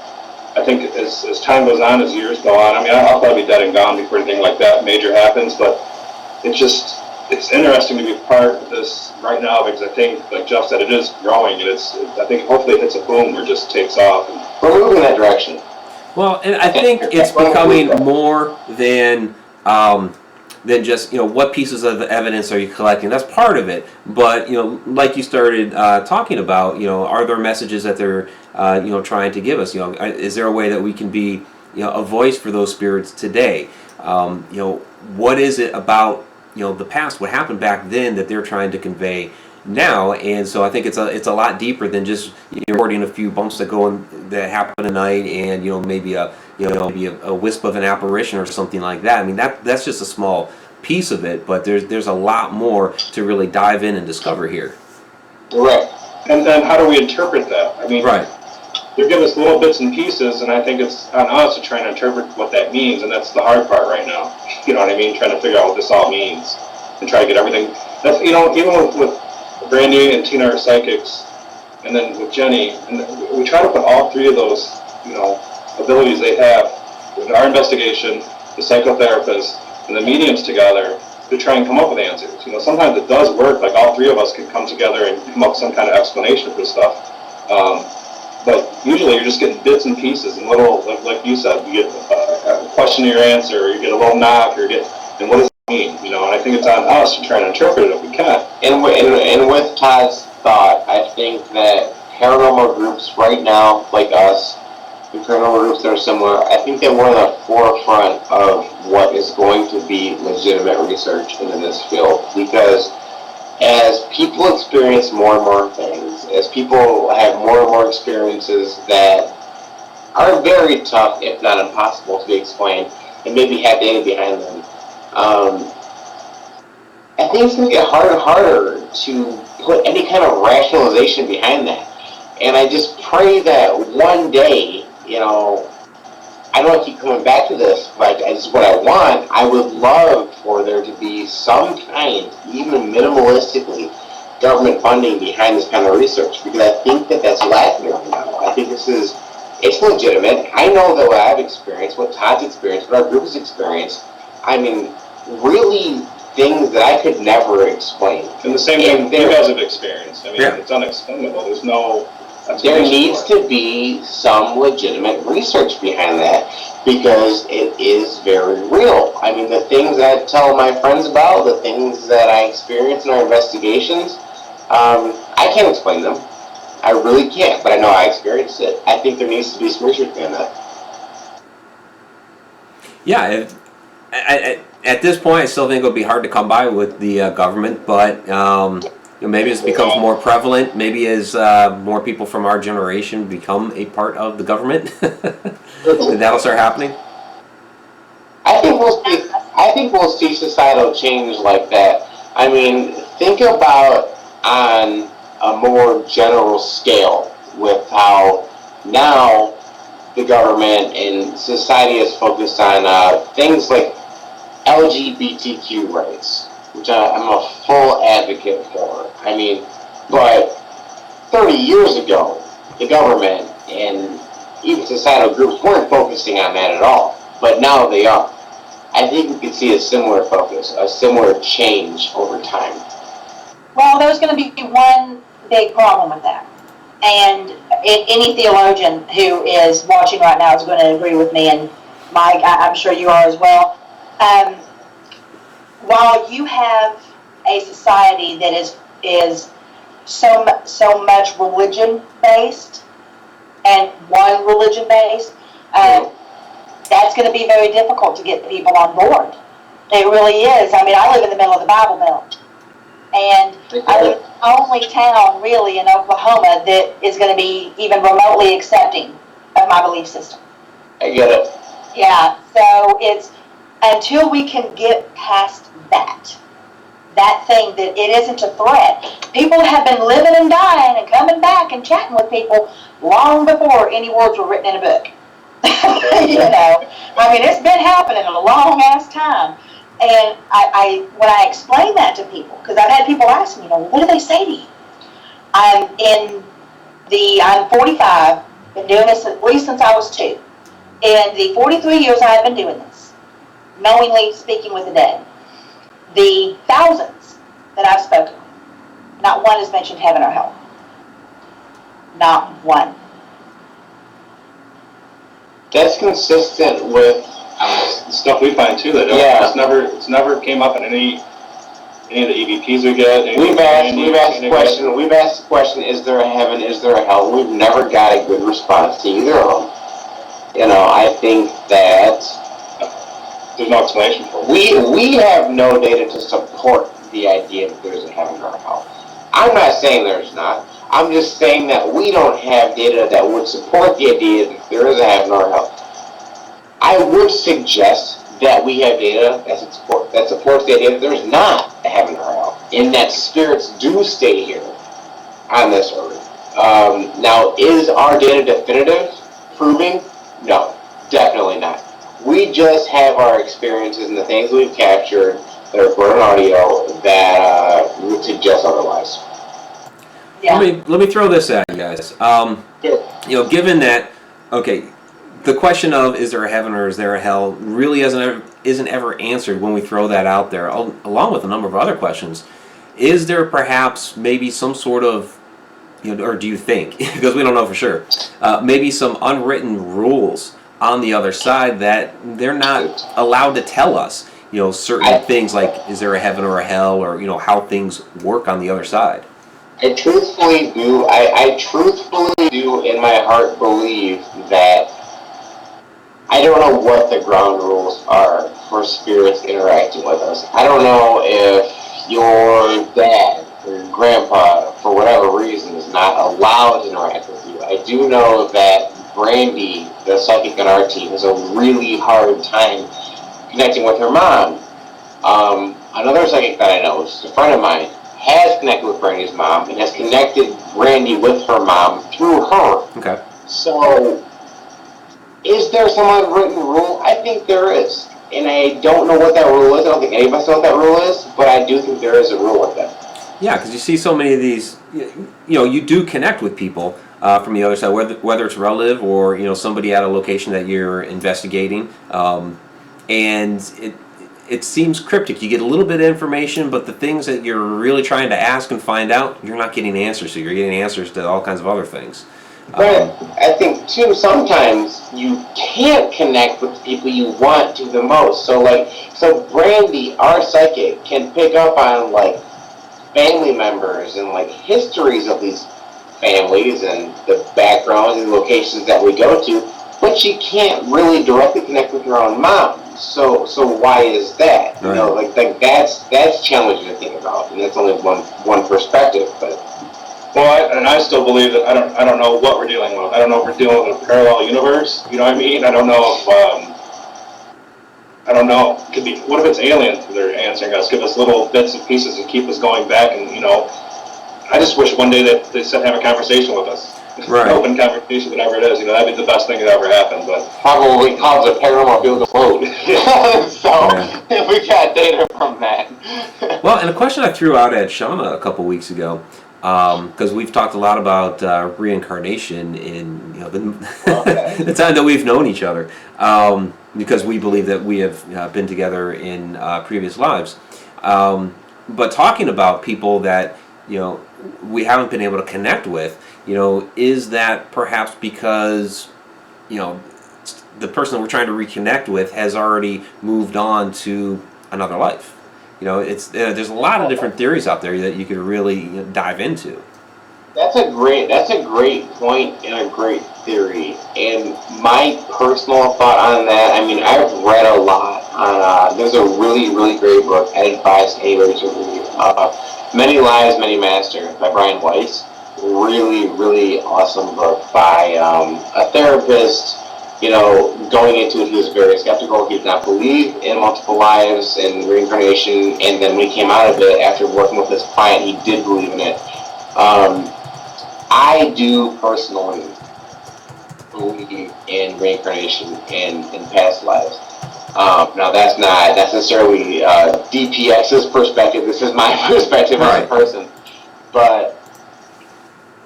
I think as time goes on, as years go on, I'll probably be dead and gone before anything like that major happens. But it's interesting to be part of this right now, because I think, like Jeff said, it is growing, and I think hopefully it hits a boom or just takes off. We're moving in that direction. Well, and I think it's becoming more than just, what pieces of evidence are you collecting. That's part of it. But, like you started talking about, are there messages that they're, trying to give us? Is there a way that we can be, a voice for those spirits today? What is it about the past, what happened back then that they're trying to convey now. And so I think it's a lot deeper than just recording a few bumps that happen at night, and maybe a wisp of an apparition or something like that. I mean, that's just a small piece of it, but there's a lot more to really dive in and discover here. Right. And then how do we interpret that? I mean, Right. They're giving us little bits and pieces, and I think it's on us to try and interpret what that means, and that's the hard part right now. You know what I mean? Trying to figure out what this all means and try to get everything. That's even with Brandy and Tina are psychics, and then with Jenny, and we try to put all three of those abilities they have with our investigation, the psychotherapist, and the mediums together to try and come up with answers. Sometimes it does work. Like all three of us can come together and come up with some kind of explanation for stuff. But usually you're just getting bits and pieces and little, like you said, you get a question or your answer, or you get a little knock, and what does it mean? And I think it's on us to try and interpret it if we can. And with Todd's thought, I think that paranormal groups right now, like us, the paranormal groups that are similar, I think that we're on the forefront of what is going to be legitimate research into this field, because as people experience more and more things, as people have more and more experiences that are very tough, if not impossible to be explained, and maybe have data behind them, I think it's going to get harder and harder to put any kind of rationalization behind that. And I just pray that one day, I don't keep coming back to this, but it's what I want. I would love for there to be some kind, even minimalistically, government funding behind this kind of research, because I think that that's lacking right now. I think it's legitimate. I know that what I've experienced, what Todd's experienced, what our group's experienced, I mean, really things that I could never explain. And the same thing you guys have experienced. I mean, It's unexplainable. There's no... There needs to be some legitimate research behind that, because it is very real. I mean, the things that I tell my friends about, the things that I experience in our investigations, I can't explain them. I really can't, but I know I experienced it. I think there needs to be some research behind that. Yeah, at this point, I still think it'll be hard to come by with the government, but maybe as it becomes more prevalent, maybe as more people from our generation become a part of the government, that'll start happening. I think we'll see societal change like that. I mean, think about on a more general scale with how now the government and society is focused on things like LGBTQ rights, which I'm a full advocate for. I mean, but 30 years ago, the government and even societal groups weren't focusing on that at all, but now they are. I think we could see a similar focus, a similar change over time. Well, there's going to be one big problem with that. And any theologian who is watching right now is going to agree with me, and Mike, I'm sure you are as well. While you have a society that is so much religion based and one religion based, that's going to be very difficult to get people on board. It really is. I mean, I live in the middle of the Bible Belt, and I live in the only town really in Oklahoma that is going to be even remotely accepting of my belief system. I get it. Yeah, so it's until we can get past that thing that it isn't a threat. People have been living and dying and coming back and chatting with people long before any words were written in a book. I mean, it's been happening a long ass time. And I when I explain that to people, because I've had people ask me, what do they say to you? I'm 45, been doing this at least since I was 2. In the 43 years I have been doing this, knowingly speaking with the dead, the thousands that I've spoken, not one has mentioned heaven or hell. Not one. That's consistent with stuff we find too that it's never came up in any of the EVPs we get. We've asked the question, is there a heaven, is there a hell? We've never got a good response to either of them. I think that there's no explanation for it. We have no data to support the idea that there's a heaven or a hell. I'm not saying there's not. I'm just saying that we don't have data that would support the idea that there is a heaven or a hell. I would suggest that we have data that supports the idea that there's not a heaven or a hell, and that spirits do stay here on this earth. Now, is our data definitive, proving? No, definitely not. We just have our experiences and the things we've captured that are recorded on audio that would suggest otherwise. Yeah. Let me throw this at you guys. Given that, okay, the question of is there a heaven or is there a hell really isn't ever answered when we throw that out there, along with a number of other questions. Is there perhaps maybe some sort of, or do you think, because we don't know for sure, maybe some unwritten rules on the other side that they're not allowed to tell us, certain things like is there a heaven or a hell, or how things work on the other side? I truthfully do. I truthfully do in my heart believe that I don't know what the ground rules are for spirits interacting with us. I don't know if your dad or your grandpa, for whatever reason, is not allowed to interact with you. I do know that Brandy, the psychic on our team, has a really hard time connecting with her mom. Another psychic that I know, which is a friend of mine, has connected with Brandy's mom and has connected Brandy with her mom through her. Okay. So, is there some unwritten rule? I think there is. And I don't know what that rule is. I don't think any of us know what that rule is, but I do think there is a rule with that. Yeah, because you see so many of these, you do connect with people from the other side, whether it's relative or, somebody at a location that you're investigating. And it seems cryptic. You get a little bit of information, but the things that you're really trying to ask and find out, you're not getting answers to. You're getting answers to all kinds of other things. But I think, too, sometimes you can't connect with the people you want to the most. So Brandy, our psychic, can pick up on, family members and, histories of these families and the backgrounds and locations that we go to, but she can't really directly connect with her own mom. So why is that? Right. That's challenging to think about, and that's only one perspective, but... Well, I still believe that I don't know what we're dealing with. I don't know if we're dealing with a parallel universe. You know what I mean? I don't know if I don't know. Could be. What if it's aliens that are answering us? Give us little bits and pieces and keep us going back. And I just wish one day that they sit and have a conversation with us. Right. An open conversation, whatever it is. That'd be the best thing that ever happened. But probably cause a paranormal field explode. So we got data from that. Well, and a question I threw out at Shana a couple weeks ago. Because we've talked a lot about reincarnation in the time that we've known each other, because we believe that we have been together in previous lives. But talking about people that we haven't been able to connect with, is that perhaps because the person that we're trying to reconnect with has already moved on to another life? There's a lot of different theories out there that you could really dive into. That's a great point and a great theory. And my personal thought on that, I've read a lot on, there's a really, really great book, I advise anybody to read, Many Lives, Many Masters by Brian Weiss. Really, really awesome book by a therapist. Going into it, he was very skeptical. He did not believe in multiple lives and reincarnation. And then when he came out of it, after working with his client, he did believe in it. I do personally believe in reincarnation and in past lives. Now, that's not necessarily DPX's perspective. This is my perspective as a person. But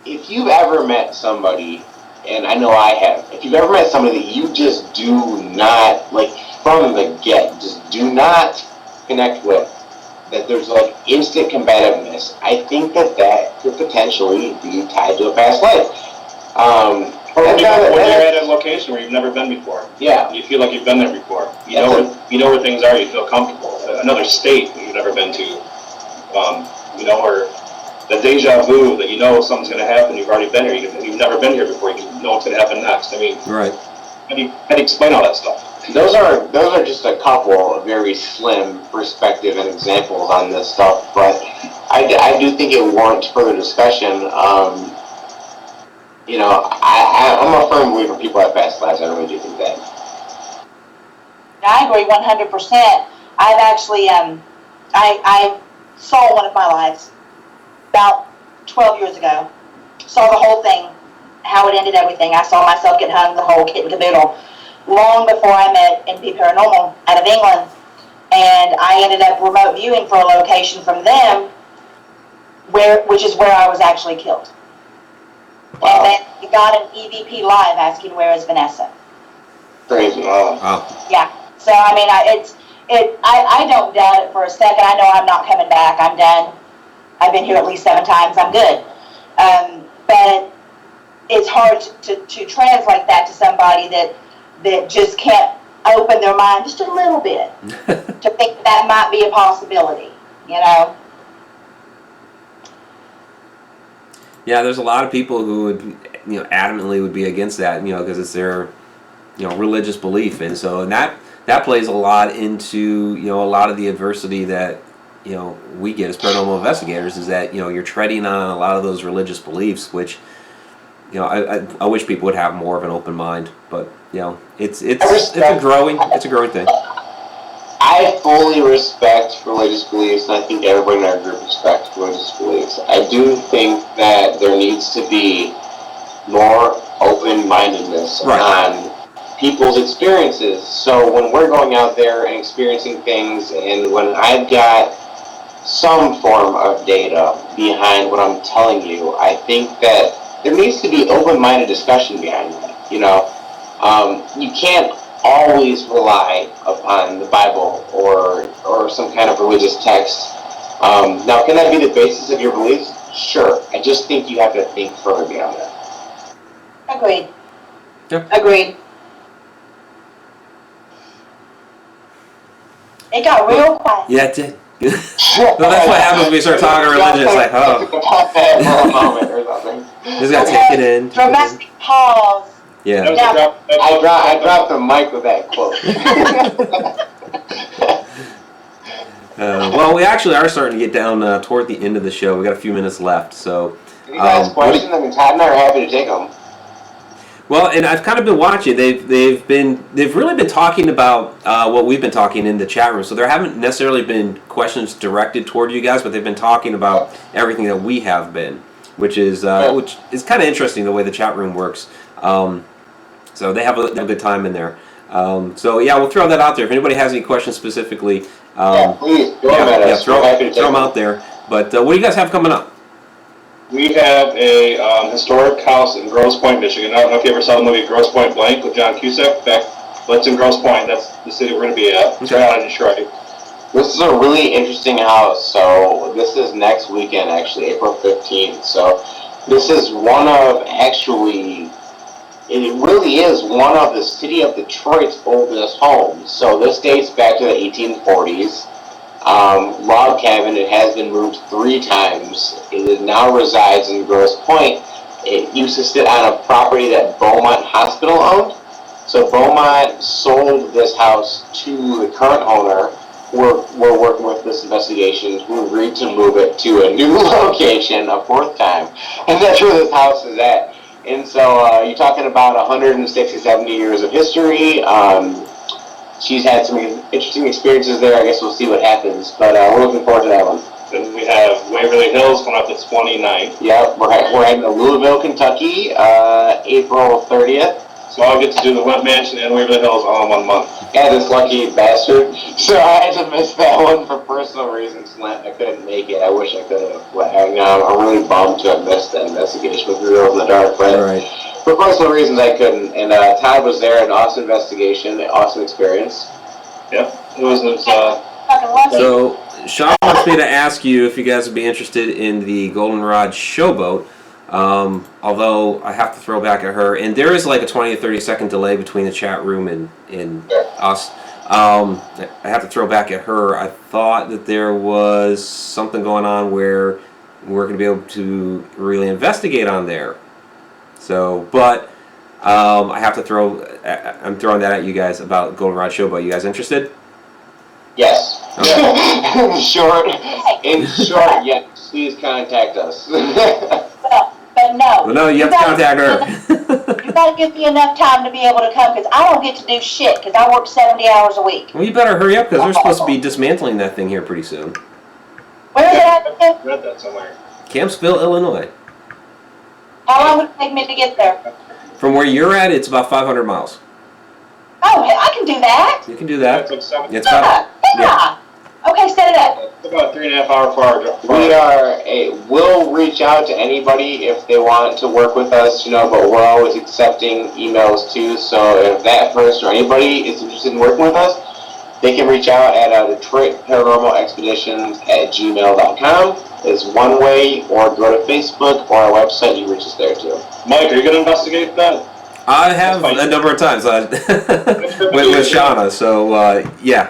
if you've ever met somebody, and I know I have, if you've ever met somebody that you just do not, from the get, just do not connect with, that there's instant combativeness, I think that could potentially be tied to a past life. Or when you're at a location where you've never been before. Yeah. You feel like you've been there before. You know where things are, you feel comfortable. Another state that you've never been to. Or the deja vu that something's going to happen, you've already been here, you've never been here before, you know what's going to happen next. Right. How do you explain all that stuff? Those are just a couple of very slim perspective and examples on this stuff, but I do think it warrants further discussion. You know, I'm a firm believer people have past lives. I really do think that. I agree 100%. I've actually, I saw one of my lives about 12 years ago. Saw the whole thing, how it ended, everything. I saw myself get hung, the whole kit and caboodle, long before I met NP Paranormal out of England. And I ended up remote viewing for a location from them, which is where I was actually killed. Wow. And then we got an EVP live asking, where is Vanessa? Crazy. Wow. Yeah. So, I mean, I don't doubt it for a second. I know I'm not coming back. I'm done. I've been here at least 7 times. I'm good. But it's hard to translate that to somebody that just can't open their mind just a little bit to think that might be a possibility, you know? Yeah, there's a lot of people who would, you know, adamantly would be against that, you know, because it's their, you know, religious belief, and so that plays a lot into, you know, a lot of the adversity that, you know, we get as paranormal investigators, is that, you know, you're treading on a lot of those religious beliefs, which, you know, I wish people would have more of an open mind, but, you know, it's a growing thing. I fully respect religious beliefs, and I think everybody in our group respects religious beliefs. I do think that there needs to be more open-mindedness on people's experiences. So when we're going out there and experiencing things, and when I've got some form of data behind what I'm telling you, I think that there needs to be open-minded discussion behind that. You know, you can't always rely upon the Bible or some kind of religious text. Now, can that be the basis of your beliefs? Sure. I just think you have to think further beyond that. Agreed. Yep. Agreed. It got real quiet. Yeah, it did. Well, that's what happens when we start talking religion. It's like, oh. For a moment or something. Just gotta take it in. Dramatic pause. Yeah. I dropped the mic with that quote. Well, we actually are starting to get down toward the end of the show. We got a few minutes left, so. If you guys questions, I mean, Todd and I are happy to take them. Well, and I've kind of been watching. They've really been talking about what we've been talking in the chat room. So there haven't necessarily been questions directed toward you guys, but they've been talking about everything that we have been, which is kind of interesting the way the chat room works. So they have a good time in there. So yeah, we'll throw that out there. If anybody has any questions specifically, please throw them at us. Throw them out there. But what do you guys have coming up? We have a historic house in Grosse Pointe, Michigan. I don't know if you ever saw the movie Grosse Pointe Blank with John Cusack. In fact, that's in Grosse Pointe. That's the city we're going to be at. It's right out of Detroit. This is a really interesting house. So this is next weekend, actually, April 15th. So this is one of, actually, it really is one of the city of Detroit's oldest homes. So this dates back to the 1840s. Log cabin. It has been moved 3 times. It now resides in Grosse Pointe. It used to sit on a property that Beaumont Hospital owned. So Beaumont sold this house to the current owner. We're working with this investigation, who agreed to move it to a new location a 4th time. And that's where this house is at. And so you're talking about 160, 70 years of history. She's had some interesting experiences there. I guess we'll see what happens. But we're looking forward to that one. Then we have Waverly Hills coming up the 29th. Yep, we're heading to Louisville, Kentucky, April 30th. So I'll get to do the Lemp Mansion and Waverly Hills all in 1 month. Yeah, this lucky bastard. So I had to miss that one for personal reasons. I couldn't make it. I wish I could have. I'm really bummed to have missed that investigation with Real in the Dark. But for personal reasons, I couldn't. And Todd was there, an awesome investigation, an awesome experience. Yeah, it was. So Sean wants me to ask you if you guys would be interested in the Goldenrod Showboat. Although I have to throw back at her, and there is like a 20 to 30 second delay between the chat room and us. I have to throw back at her. I thought that there was something going on where we're going to be able to really investigate on there. So, but I have to I'm throwing that at you guys about Goldenrod Showboat. You guys interested? Yes. Okay. In short, yes. Please contact us. But no. Well, no, you have to contact her. You gotta give me enough time to be able to come, because I don't get to do shit, because I work 70 hours a week. Well, you better hurry up, because they're supposed to be dismantling that thing here pretty soon. Where is it at? I read that somewhere. Campsville, Illinois. How long would it take me to get there? From where you're at, it's about 500 miles. Oh, I can do that. You can do that. It's like 7. It's about, Yeah. Okay, set it up. It's about a 3.5 hour far. We'll reach out to anybody if they want to work with us, but we're always accepting emails too. So if that person or anybody is interested in working with us, they can reach out at Detroit Paranormal Expeditions at gmail.com is one way, or go to Facebook or our website. You reach us there too. Mike, are you going to investigate that? I have a number of times with Shana, so yeah.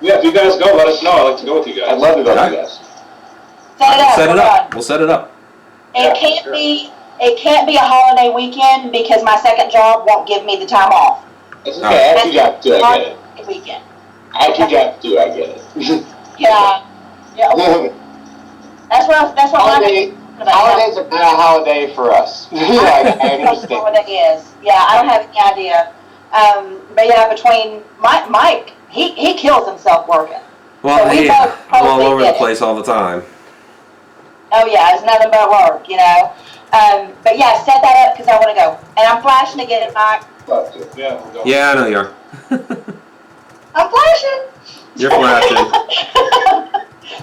Yeah, if you guys go, let us know. I'd like to go with you guys. I'd love to go Alright. with you guys. Set it up. We'll set it up. It can't be a holiday weekend, because my second job won't give me the time off. It's okay. I have two jobs too. I get it. Weekend. I have two jobs too. I get it. Yeah. That's what Holidays are not a holiday for us. I I don't know understand. what it is. Yeah, I don't have any idea. But yeah, between Mike, he kills himself working. Well, So we hey, both I'm all totally over get the it. place all the time. Oh yeah, it's nothing but work, But yeah, set that up, because I want to go. And I'm flashing again, Mike. Love to. Yeah, we'll go. Yeah, I know you are. I'm flashing. You're flashing.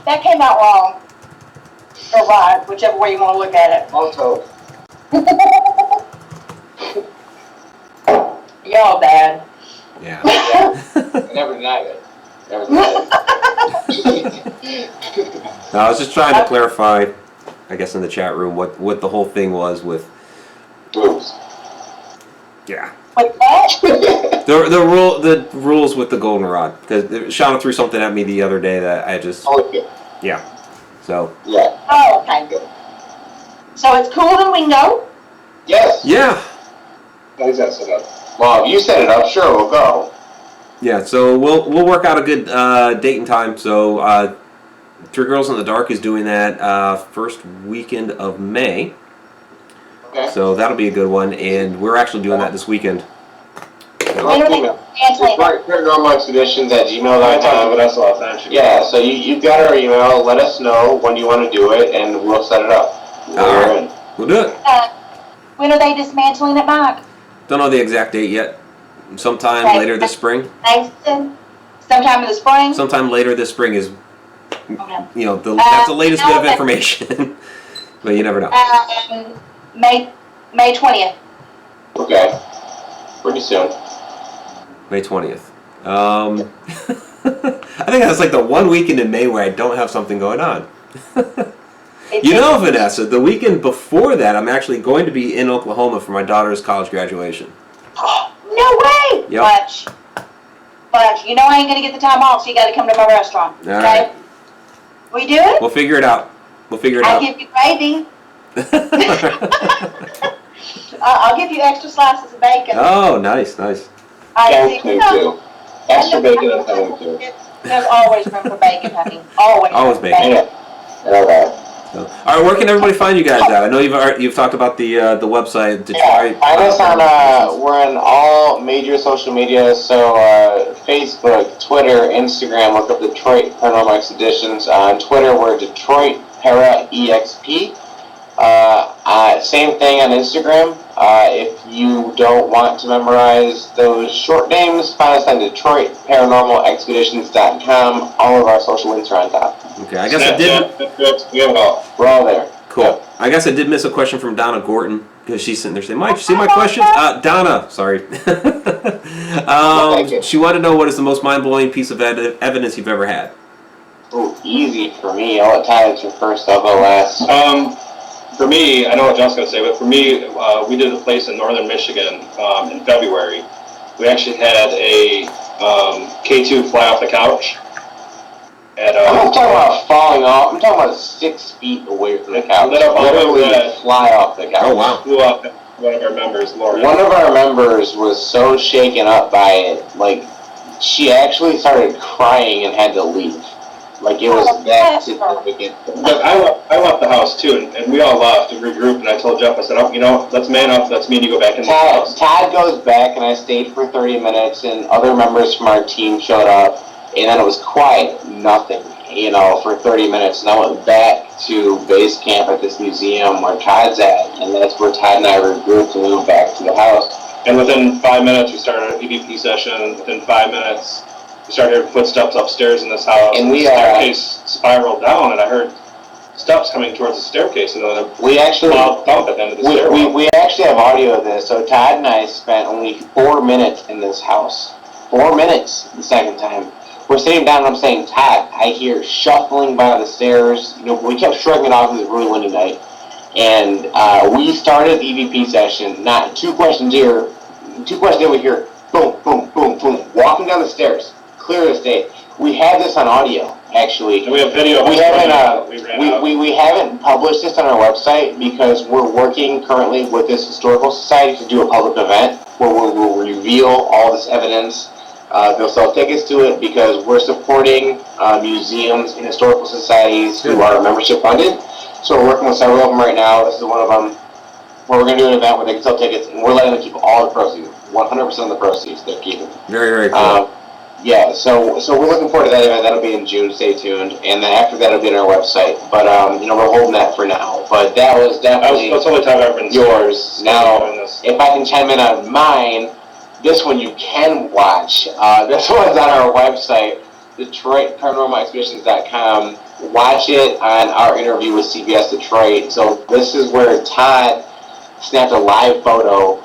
That came out wrong. Or right, whichever way you want to look at Also, it. Y'all bad. Yeah. I never denied it. Never denied it. No, I was just trying to clarify, I guess in the chat room, what the whole thing was with. Boobs. Yeah. With what? The rules with the goldenrod, because Shauna threw something at me the other day that I just yeah. So Yeah. Oh, okay. So it's cool, then we can go? Yes. yeah. How is that set up? Well, if you set it up, sure, we'll go. Yeah, so we'll work out a good date and time. So Three Girls in the Dark is doing that first weekend of May. Okay. So that'll be a good one, and we're actually doing that this weekend. Detroit Paranormal Expeditions at I talked to gmail.com. Vanessa last night. Yeah, so you've got our email. Let us know when you want to do it, and we'll set it up. All right. We'll do it. When are they dismantling it, Mike? Don't know the exact date yet. Sometime Okay. later this spring. Mason? Sometime in the spring? Sometime later this spring is, Okay. that's the latest bit of information. But you never know. May 20th. Okay. Pretty soon. May 20th. I think that's like the one weekend in May where I don't have something going on. Vanessa, the weekend before that, I'm actually going to be in Oklahoma for my daughter's college graduation. No way! Yep. But you know I ain't gonna get the time off, so you gotta come to my restaurant. All Okay? right. We do it? We'll figure it out. I'll give you gravy. I'll give you extra slices of bacon. Oh, nice. Thank you, too. Extra bacon and thank you. There's always room for bacon, honey. Always. Always room for bacon. Okay. So, all right, where can everybody find you guys at? I know you've talked about the website, Detroit. Yeah, find us on, we're on all major social media, so Facebook, Twitter, Instagram, look up Detroit Paranormal Expeditions. On Twitter, we're Detroit Para EXP. Same thing on Instagram. If you don't want to memorize those short names, find us on DetroitParanormalExpeditions.com. All of our social links are on top. Okay, I guess I did. We have it all. We're all there. Cool. Yep. I guess I did miss a question from Donna Gorton because she's sitting there saying, "Mike, you see my questions?" Donna, sorry. She wanted to know what is the most mind-blowing piece of evidence you've ever had. Ooh, easy for me. I'll let Ty answer first. I'll go last. For me, I know what John's going to say, but for me, we did a place in northern Michigan in February. We actually had a K2 fly off the couch. I'm not talking about falling off. I'm talking about 6 feet away from the couch. Lit up all Literally over the- fly off the couch. Oh wow. Flew up one of our members, Laura. One of our members was so shaken up by it, like, she actually started crying and had to leave. Like, it was that significant. But I left the house too, and we all left and regrouped. And I told Jeff, I said, "Oh, you know, let's man up. Let's me and you go back in the house." Todd goes back, and I stayed for 30 minutes, and other members from our team showed up, and then it was quiet, nothing, for 30 minutes. And I went back to base camp at this museum where Todd's at, and that's where Todd and I regrouped, and we went back to the house. And within 5 minutes, we started an EVP session. Within 5 minutes, we started hearing footsteps upstairs in this house. And the staircase spiraled down, and I heard steps coming towards the staircase, and then a loud thump at the end of the stairwell. We actually have audio of this. So Todd and I spent only 4 minutes in this house. 4 minutes the second time. We're sitting down, and I'm saying, Todd, I hear shuffling by the stairs. We kept shrugging it off because it was a really windy night. And we started the EVP session, not 2 questions here. 2 questions over here, boom, boom, boom, boom, walking down the stairs, clear as day. We have this on audio, actually. And we have video. We haven't published this on our website because we're working currently with this historical society to do a public event where we'll reveal all this evidence. They'll sell tickets to it because we're supporting museums and historical societies who are membership funded. So we're working with several of them right now. This is one of them, where we're going to do an event where they can sell tickets, and we're letting them keep all the proceeds, 100% of the proceeds they're keeping. Very, very cool. Yeah, so we're looking forward to that event. That'll be in June. Stay tuned, and then after that, it'll be on our website. But we're holding that for now. But that was definitely that's the only time I've been yours. Now, if I can chime in on mine, this one you can watch. This one's on our website, Detroit Paranormal Expeditions.com. Watch it on our interview with CBS Detroit. So this is where Todd snapped a live photo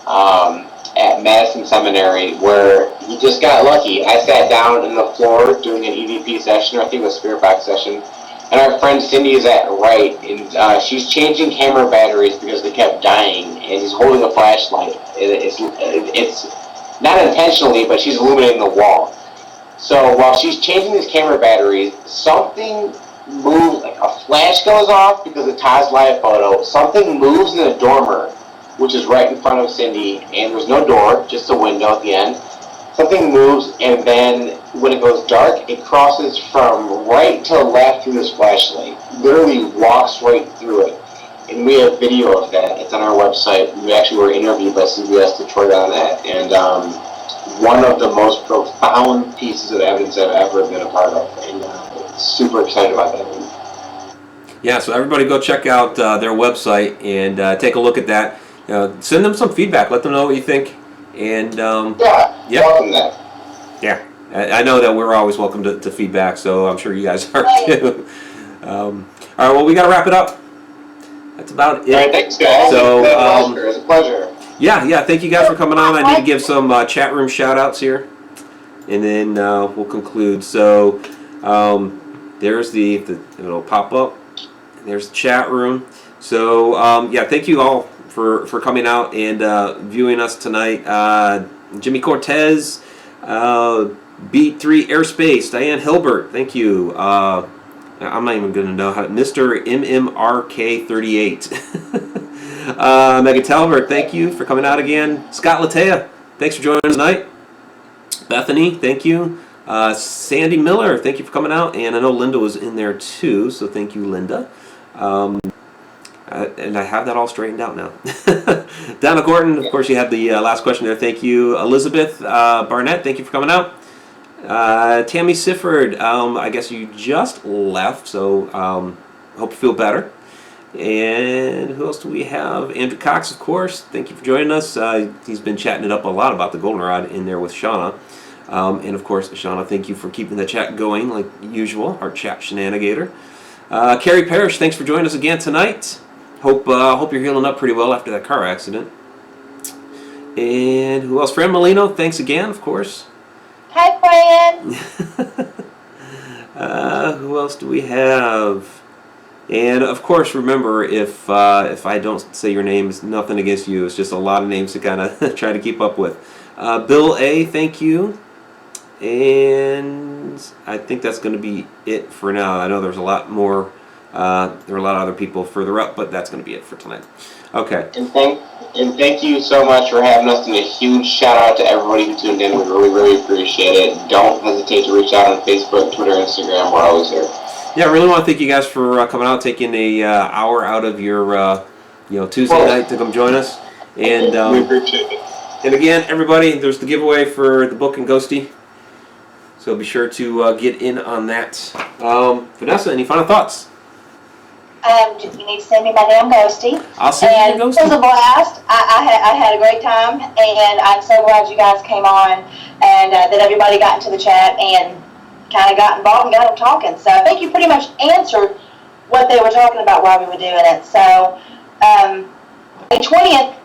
at Madison Seminary where he just got lucky. I sat down on the floor doing an EVP session, or I think it was a spirit box session, and our friend Cindy is at right, and she's changing camera batteries because they kept dying, and he's holding a flashlight. It's not intentionally, but she's illuminating the wall. So while she's changing these camera batteries, something moves, like a flash goes off because of Todd's live photo. Something moves in the dormer, which is right in front of Cindy, and there's no door, just a window at the end. Something moves, and then when it goes dark, it crosses from right to left through this flashlight. Literally walks right through it. And we have video of that. It's on our website. We actually were interviewed by CBS Detroit on that. And one of the most profound pieces of evidence I've ever been a part of. And super excited about that one. Yeah, so everybody go check out their website and take a look at that. Send them some feedback. Let them know what you think. And welcome that. Yeah, I know that we're always welcome to feedback, so I'm sure you guys are too. All right, well, we got to wrap it up. That's about it. All right, thanks, guys. So, it's a pleasure. Yeah, thank you guys for coming on. I need to give some chat room shout-outs here, and then we'll conclude. So, there's it'll pop up. There's the chat room. So, thank you all for coming out and viewing us tonight. Jimmy Cortez, Beat 3 Airspace, Diane Hilbert, thank you. I'm not even going to know how. Mr. MMRK38. Megan Talbert, thank you for coming out again. Scott Latea, thanks for joining us tonight. Bethany, thank you. Sandy Miller, thank you for coming out. And I know Linda was in there too, so thank you, Linda. And I have that all straightened out now. Donna Gordon, of course, you had the last question there. Thank you. Elizabeth Barnett, thank you for coming out. Tammy Sifford, I guess you just left, so hope you feel better. And who else do we have? Andrew Cox, of course. Thank you for joining us. He's been chatting it up a lot about the goldenrod in there with Shana. And of course, Shana, thank you for keeping the chat going like usual. Our chat Shananigator. Carrie Parrish, thanks for joining us again tonight. Hope you're healing up pretty well after that car accident. And who else? Fran Molino, thanks again, of course. Hi, Fran. Who else do we have? And of course, remember, if I don't say your name, it's nothing against you. It's just a lot of names to kind of try to keep up with. Bill A, thank you. And I think that's going to be it for now. I know there's a lot more There are a lot of other people further up, but that's going to be it for tonight. Okay. And thank you so much for having us, and a huge shout out to everybody who tuned in. We really, really appreciate it. Don't hesitate to reach out on Facebook, Twitter, Instagram. We're always here. Yeah, I really want to thank you guys for coming out, taking a hour out of your Tuesday night to come join us. And We appreciate it. and again, everybody, there's the giveaway for the book and Ghosty. So be sure to get in on that. Vanessa, any final thoughts? You need to send me my damn ghosty. I'll send And you a it was Ghosty. a blast. I had a great time, and I'm so glad you guys came on, and that everybody got into the chat and kind of got involved and got them talking. So I think you pretty much answered what they were talking about while we were doing it. So, the 20th,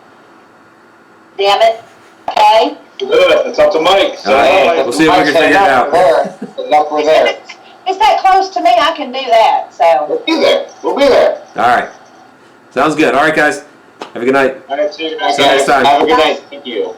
damn it, okay? Good. It's up to Mike. So, All right. We'll see if we can figure it out. We're there. It's that close to me, I can do that, so. We'll be there. We'll be there. All right. Sounds good. All right, guys. Have a good night. All right, see you guys. See you next time. Have a good night. Thank you.